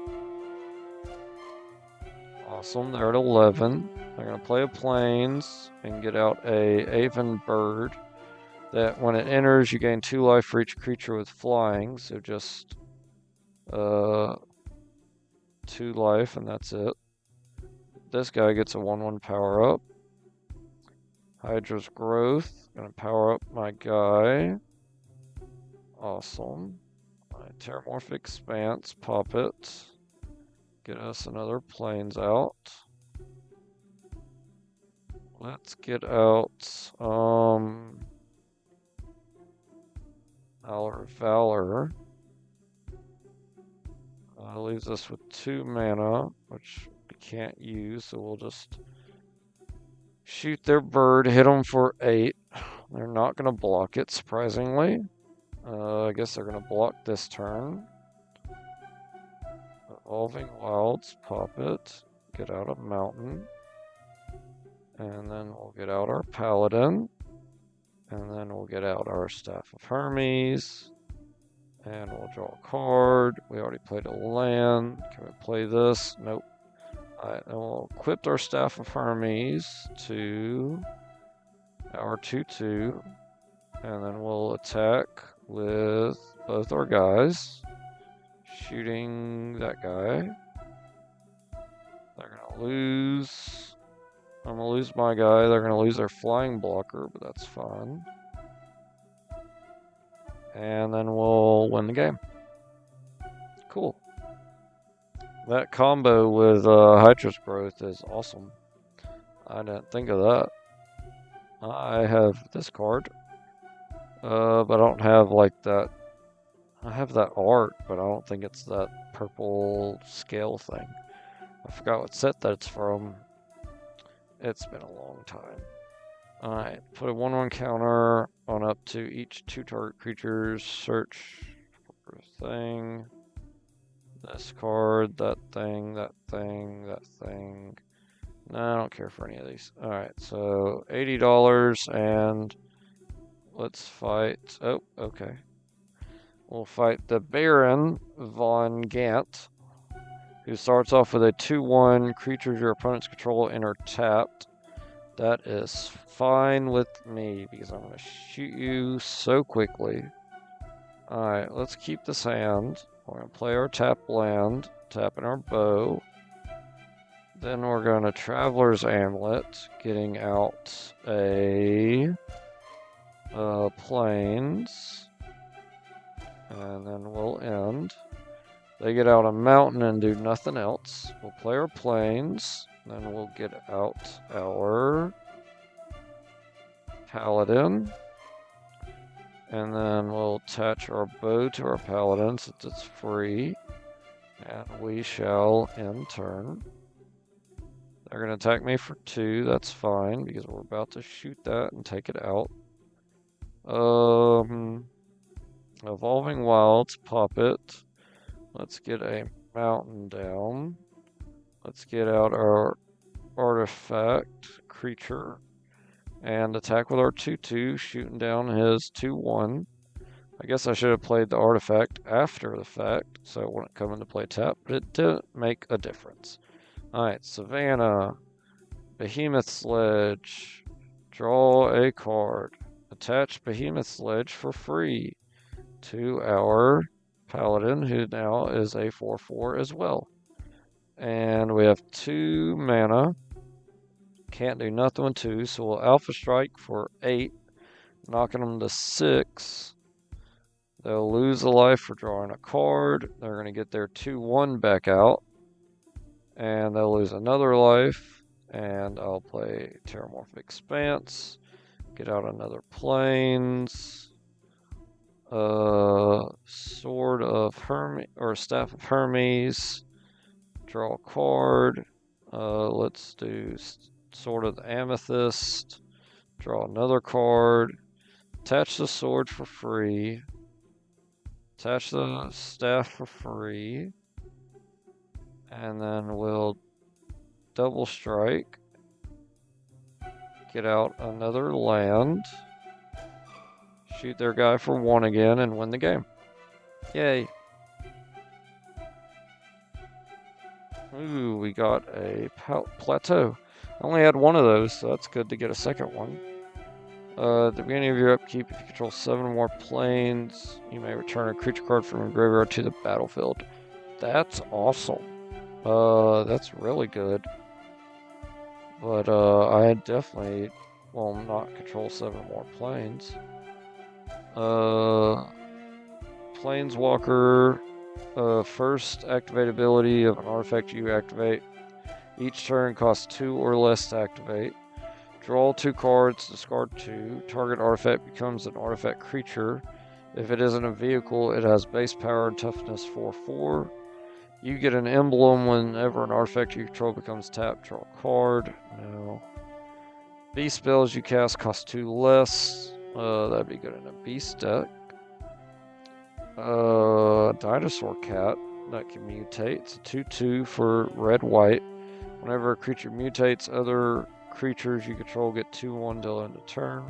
Awesome, they're at 11. They're going to play a Plains and get out a Aven Bird. That when it enters, you gain 2 life for each creature with flying, so just 2 life, and that's it. This guy gets a 1/1 power up. Hydra's Growth, gonna power up my guy. Awesome. Terramorphic Expanse, pop it. Get us another Plains out. Let's get out our Valor. Leaves us with 2 mana, which we can't use, so we'll just shoot their bird, hit them for 8. They're not going to block it, surprisingly. I guess they're going to block this turn. Evolving Wilds, pop it. Get out a mountain. And then we'll get out our Paladin. And then we'll get out our Staff of Hermes. And we'll draw a card. We already played a land. Can we play this? Nope. Alright, and we'll equip our Staff of Hermes to our 2/2. And then we'll attack with both our guys. Shooting that guy. They're gonna lose. I'm gonna lose my guy. They're gonna lose their flying blocker, but that's fine. And then we'll win the game. Cool. That combo with Hydra's Growth is awesome. I didn't think of that. I have this card. But I don't have like that. I have that art, but I don't think it's that purple scale thing. I forgot what set that's from. It's been a long time. Alright, put a 1/1 counter on up to each 2 target creatures. Search for a thing. This card, that thing, that thing, that thing. No, I don't care for any of these. Alright, so $80 and let's fight. Oh, okay. We'll fight the Baron von Gant, who starts off with a 2/1. Creatures your opponents control enter tapped. That is fine with me because I'm going to shoot you so quickly. Alright, let's keep this hand. We're going to play our tap land, tapping our bow. Then we're going to Traveler's Amulet, getting out a Plains. And then we'll end. They get out a mountain and do nothing else. We'll play our Plains. Then we'll get out our Paladin. And then we'll attach our bow to our Paladin since it's free. And we shall end turn. They're going to attack me for 2. That's fine because we're about to shoot that and take it out. Evolving Wilds, pop it. Let's get a mountain down. Let's get out our artifact creature and attack with our 2/2, shooting down his 2/1. I guess I should have played the artifact after the fact, so it wouldn't come into play tap, but it didn't make a difference. Alright, Savannah, Behemoth Sledge, draw a card, attach Behemoth Sledge for free to our Paladin, who now is a 4/4 as well. And we have 2 mana. Can't do nothing with 2, so we'll Alpha Strike for 8, knocking them to 6. They'll lose a life for drawing a card. They're going to get their 2/1 back out. And they'll lose another life. And I'll play Terramorphic Expanse. Get out another Plains. Sword of Hermes, or Staff of Hermes. Draw a card. Let's do Sword of the Amethyst. Draw another card. Attach the sword for free Attach the staff for free. And then we'll double strike. Get out another land. Shoot their guy for 1 again and win the game. Yay. Ooh, we got a plateau. I only had 1 of those, so that's good to get a second one. At the beginning of your upkeep, if you control 7 or more planes, you may return a creature card from your graveyard to the battlefield. That's awesome. That's really good. But I definitely will not control 7 or more planes. Planeswalker, first activate ability of an artifact you activate. Each turn costs 2 or less to activate. Draw 2 cards, discard 2. Target artifact becomes an artifact creature. If it isn't a vehicle, it has base power and toughness 4/4. You get an emblem whenever an artifact you control becomes tapped. Draw a card. No. Beast spells you cast cost 2 less. That'd be good in a beast deck. Dinosaur cat that can mutate. It's a 2/2 for red-white. Whenever a creature mutates, other creatures you control get 2/1 till end of turn.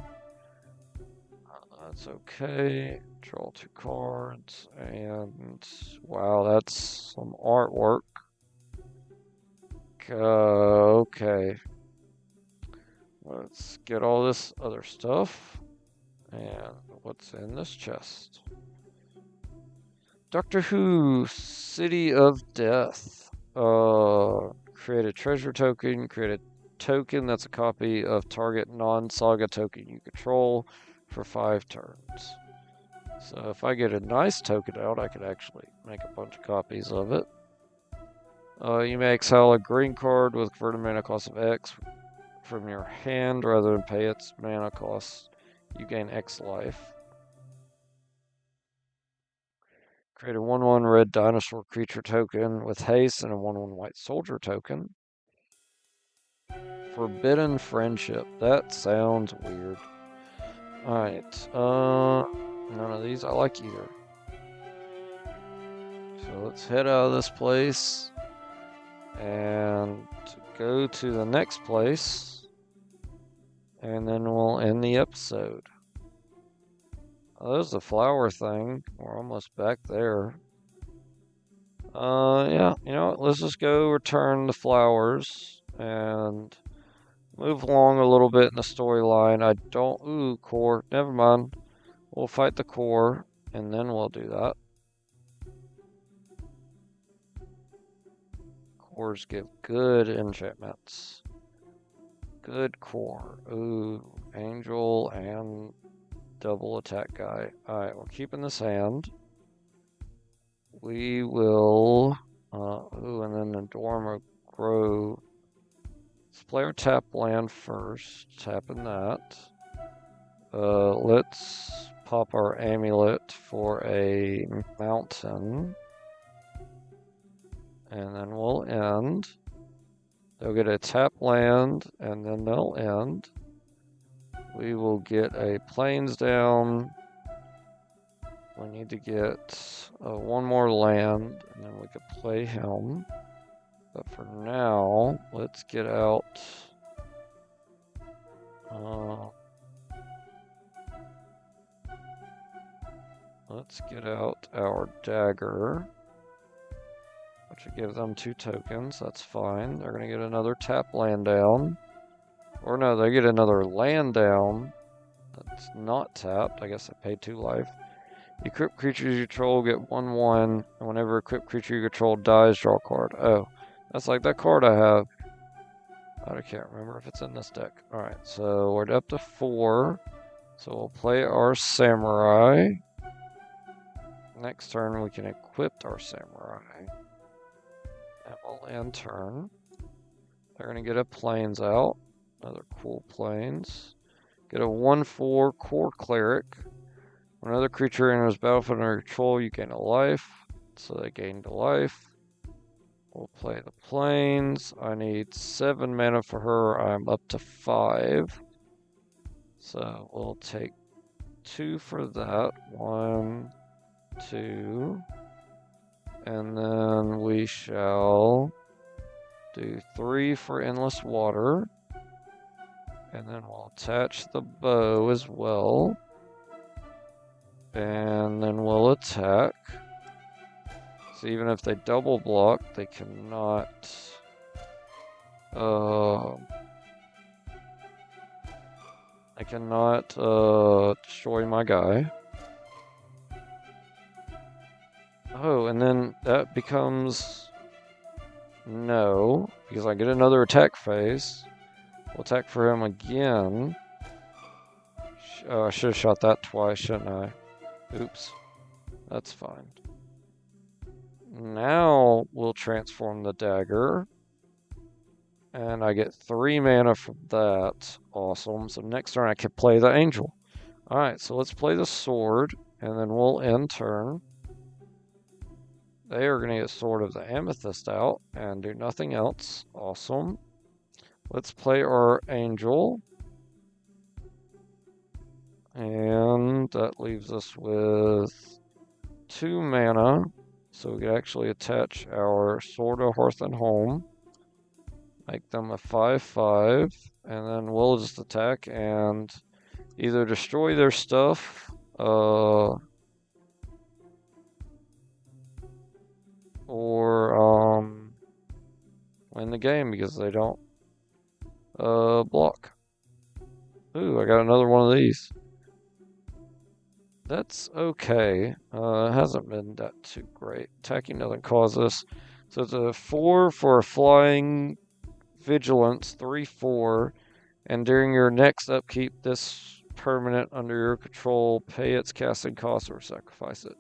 That's okay. Draw 2 cards, and wow, that's some artwork. Okay. Let's get all this other stuff. And what's in this chest? Doctor Who, City of Death. Create a treasure token. Create a token that's a copy of target non-saga token you control for 5 turns. So if I get a nice token out, I could actually make a bunch of copies of it. You may exile a green card with converted mana cost of X from your hand rather than pay its mana cost. You gain X life. Create a 1/1 red dinosaur creature token with haste and a 1/1 white soldier token. Forbidden Friendship. That sounds weird. Alright. None of these I like either. So let's head out of this place and go to the next place. And then we'll end the episode. Oh, there's the flower thing. We're almost back there. Yeah, you know what? Let's just go return the flowers and move along a little bit in the storyline. I don't... Ooh, core. Never mind. We'll fight the core, and then we'll do that. Cores give good enchantments. Good core. Ooh, angel and double attack guy. Alright, we're keeping this hand. We will... ooh, and then the Dormer Grove. Let's play our tap land first. Tapping that. Let's pop our amulet for a mountain. And then we'll end. They'll get a tap land, and then they'll end. We will get a plains down. We need to get 1 more land, and then we could play him. But for now, let's get out. Let's get out our dagger, which will give them 2 tokens. That's fine. They're going to get another tap land down. Or no, they get another land down. That's not tapped. I guess I paid 2 life. Equip creatures you control get 1/1, and whenever equipped creature you control dies, draw a card. Oh, that's like that card I have. I can't remember if it's in this deck. Alright, so we're up to 4. So we'll play our samurai. Next turn we can equip our samurai. And we'll end turn. They're going to get a plains out. Another cool plains. Get a 1/4 core cleric. When another creature enters battlefield under control, you gain a life. So they gained a life. We'll play the plains. I need 7 mana for her. I'm up to 5. So we'll take 2 for that. 1, 2, and then we shall do 3 for endless water, and then we'll attach the bow as well, and then we'll attack. So even if they double block, they cannot destroy my guy. Oh, and then that becomes no, because I get another attack phase. We'll attack for him again. I should have shot that twice, shouldn't I? Oops. That's fine. Now we'll transform the dagger. And I get 3 mana from that. Awesome. So next turn I can play the angel. Alright, so let's play the sword, and then we'll end turn. They are going to get Sword of the Amethyst out and do nothing else. Awesome. Let's play our angel. And that leaves us with 2 mana. So we can actually attach our Sword of Hearth and Home. Make them a 5/5. And then we'll just attack and either destroy their stuff, or win the game because they don't block. Ooh, I got another one of these. That's okay. It hasn't been that too great. Attacking doesn't cause this. So it's a 4 for a flying vigilance, 3/4. And during your next upkeep, this permanent under your control, pay its casting cost or sacrifice it.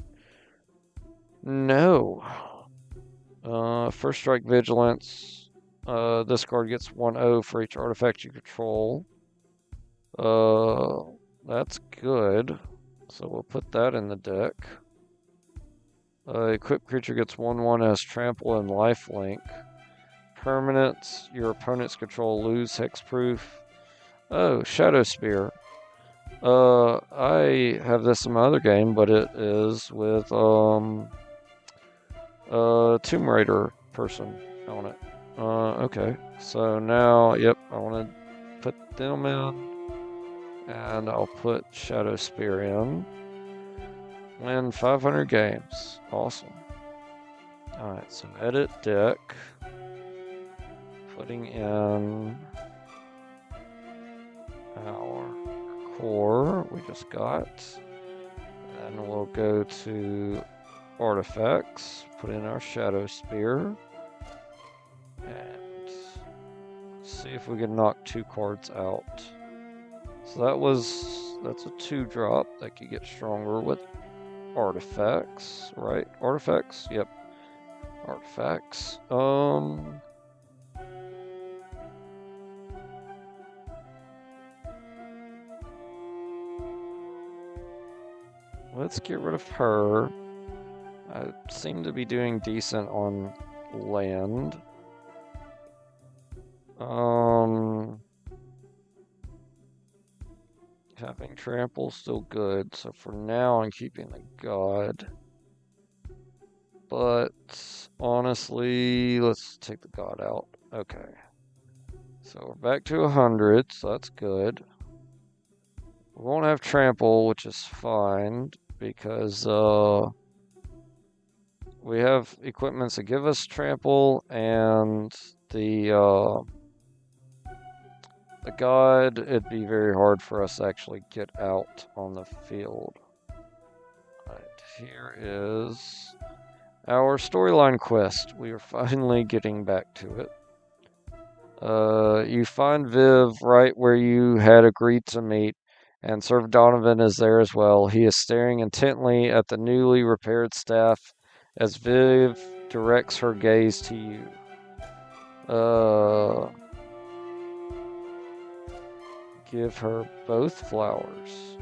No. First strike vigilance. This card gets 1/0 for each artifact you control. That's good. So we'll put that in the deck. Equipped creature gets 1/1 as trample and lifelink. Permanents your opponent's control lose hexproof. Oh, Shadow Spear. I have this in my other game, but it is with Tomb Raider person on it. Okay. So now, yep, I want to put them in. And I'll put Shadow Spear in. Win 500 games. Awesome. Alright, so edit deck. Putting in our core we just got. And we'll go to artifacts. Put in our Shadow Spear. And see if we can knock 2 cards out. So that's a 2-drop that could get stronger with artifacts, right? Artifacts? Yep. Artifacts. Let's get rid of her. I seem to be doing decent on land. Having trample still good, so for now I'm keeping the god. But honestly, let's take the god out. Okay. So we're back to 100, so that's good. We won't have trample, which is fine, because we have equipments that give us trample, and the god, it'd be very hard for us to actually get out on the field. Alright, here is our storyline quest. We are finally getting back to it. You find Viv right where you had agreed to meet, and Sir Donovan is there as well. He is staring intently at the newly repaired staff as Viv directs her gaze to you. Give her both flowers.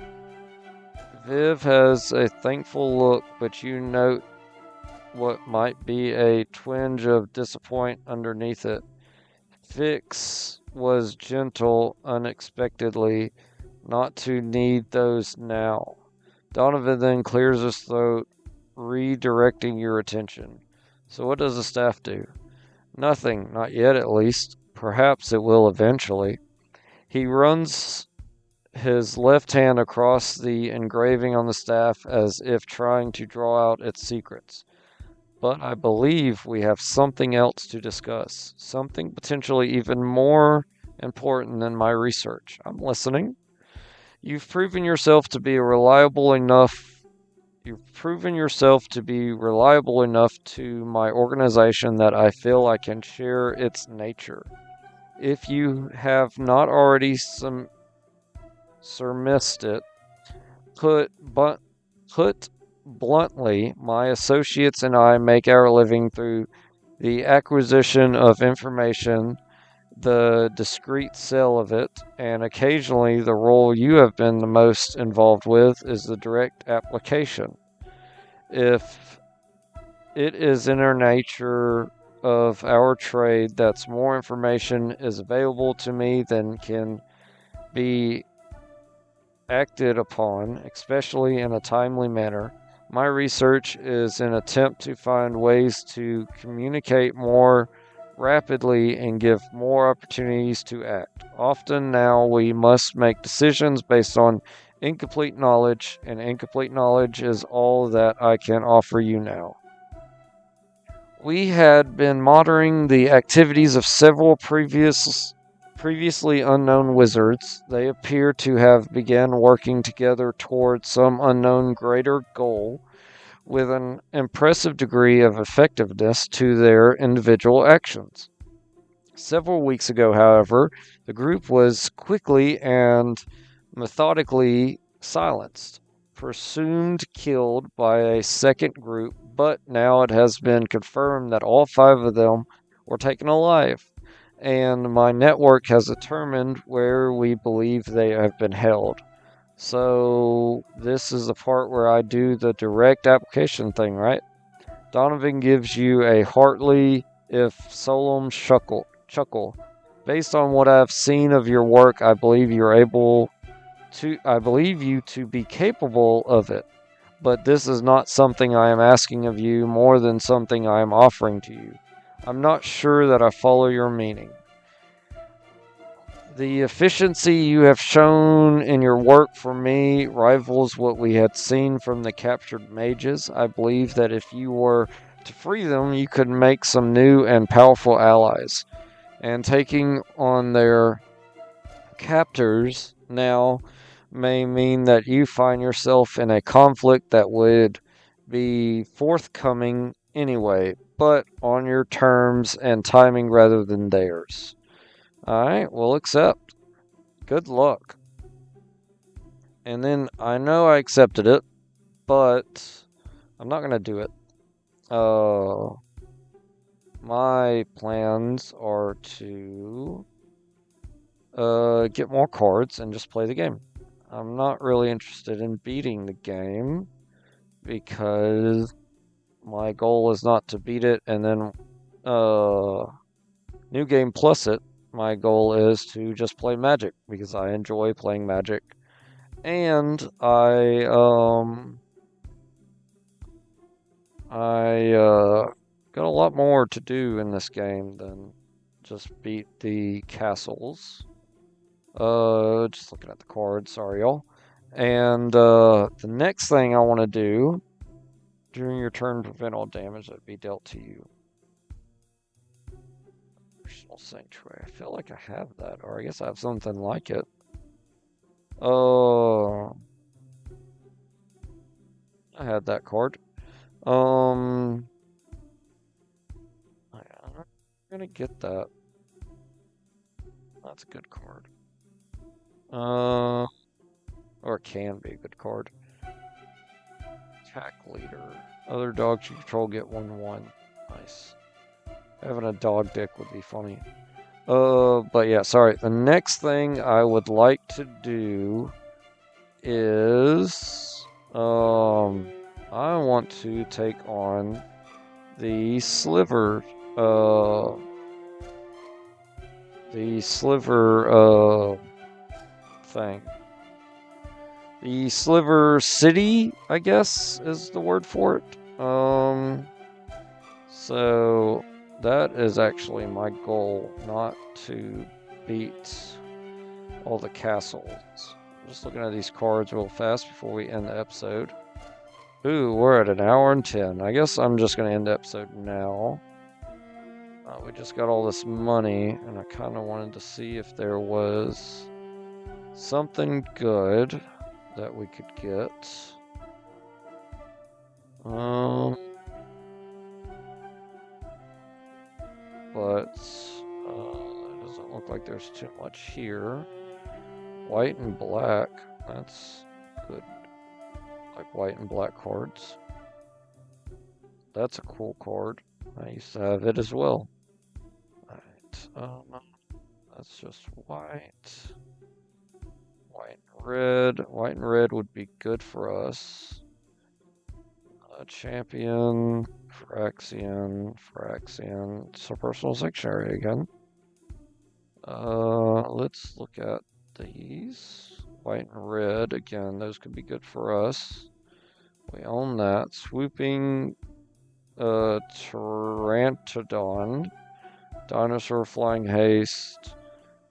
Viv has a thankful look, but you note what might be a twinge of disappointment underneath it. Vix was gentle unexpectedly, not to need those now. Donovan then clears his throat. redirecting your attention. So what does the staff do? Nothing, not yet at least. Perhaps it will eventually. He runs his left hand across the engraving on the staff as if trying to draw out its secrets. But I believe we have something else to discuss. Something potentially even more important than my research. I'm listening. You've proven yourself to be reliable enough to my organization that I feel I can share its nature. If you have not already surmised it, put bluntly, my associates and I make our living through the acquisition of information, the discreet sale of it, and occasionally the role you have been the most involved with is the direct application. If it is in our nature of our trade that more information is available to me than can be acted upon, especially in a timely manner. My research is an attempt to find ways to communicate more rapidly and give more opportunities to act. Often now we must make decisions based on incomplete knowledge, and incomplete knowledge is all that I can offer you now. We had been monitoring the activities of several previously unknown wizards. They appear to have begun working together towards some unknown greater goal with an impressive degree of effectiveness to their individual actions. Several weeks ago, however, the group was quickly and methodically silenced, presumed killed by a second group, but now it has been confirmed that all 5 of them were taken alive, and my network has determined where we believe they have been held. So this is the part where I do the direct application thing, right? Donovan gives you a heartily, if solemn chuckle. Based on what I've seen of your work, I believe I believe you to be capable of it. But this is not something I am asking of you more than something I am offering to you. I'm not sure that I follow your meaning. The efficiency you have shown in your work for me rivals what we had seen from the captured mages. I believe that if you were to free them, you could make some new and powerful allies. And taking on their captors now may mean that you find yourself in a conflict that would be forthcoming anyway, but on your terms and timing rather than theirs. Alright, we'll accept. Good luck. And then I know I accepted it, but I'm not going to do it. My plans are to get more cards and just play the game. I'm not really interested in beating the game because my goal is not to beat it and then new game plus it. My goal is to just play Magic because I enjoy playing Magic, and I got a lot more to do in this game than just beat the castles. Just looking at the cards, sorry y'all. And the next thing I want to do during your turn, prevent all damage that be dealt to you. Personal Sanctuary. I feel like I have that, or I guess I have something like it. I had that card. I'm gonna get that. That's a good card. Or it can be a good card. Attack Leader. Other dogs you control get 1/1. Nice. Having a dog deck would be funny. But yeah, sorry. The next thing I would like to do is, I want to take on the Sliver, thing. The Sliver City, I guess, is the word for it. So that is actually my goal, not to beat all the castles. Just looking at these cards real fast before we end the episode. Ooh, we're at 1 hour and 10. I guess I'm just going to end the episode now. We just got all this money, and I kind of wanted to see if there was something good that we could get. But it doesn't look like there's too much here. White and black, that's good. Like white and black cards. That's a cool card. I used to have it as well. Alright, that's just white. White and red. White and red would be good for us. Champion, Phyrexian. It's a personal sanctuary again. Let's look at these. White and red, again, those could be good for us. We own that. Swooping Pteranodon. Dinosaur flying haste.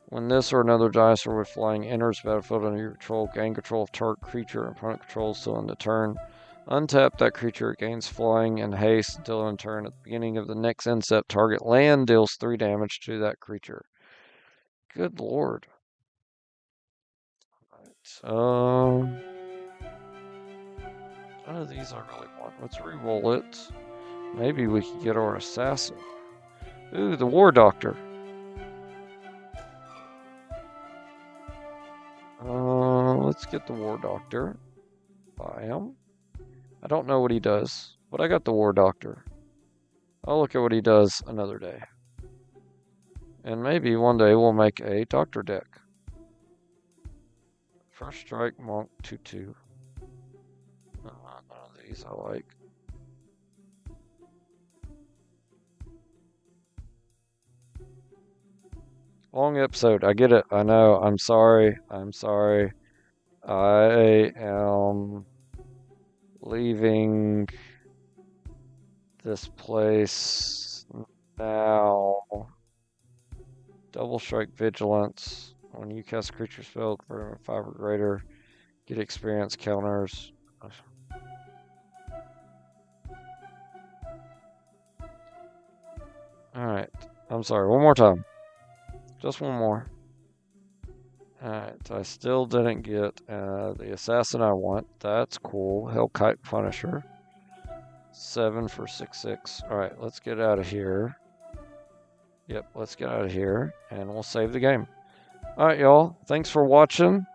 When this or another dinosaur with flying enters the battlefield under your control, gain control of target creature and opponent controls till end of turn. Untap that creature, it gains flying and haste until end turn. At the beginning of the next end step, target land deals 3 damage to that creature. Good lord. Alright, none of these I really want. Let's re-roll it. Maybe we can get our assassin. Ooh, the War Doctor. Let's get the War Doctor. Buy him. I don't know what he does, but I got the War Doctor. I'll look at what he does another day. And maybe one day we'll make a Doctor deck. First Strike, Monk, 2/2. None of these I like. Long episode. I get it. I know. I'm sorry. I am leaving this place now. Double Strike Vigilance. When you cast a creature spell, convert 5 or greater, get experience counters. Alright. I'm sorry. One more time. Just one more. Alright. I still didn't get the assassin I want. That's cool. Hellkite Punisher. 7 for 6/6. Alright. Let's get out of here. Yep. Let's get out of here. And we'll save the game. Alright, y'all. Thanks for watching.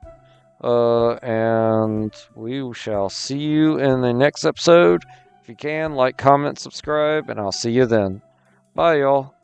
And we shall see you in the next episode. If you can, like, comment, subscribe, and I'll see you then. Bye, y'all.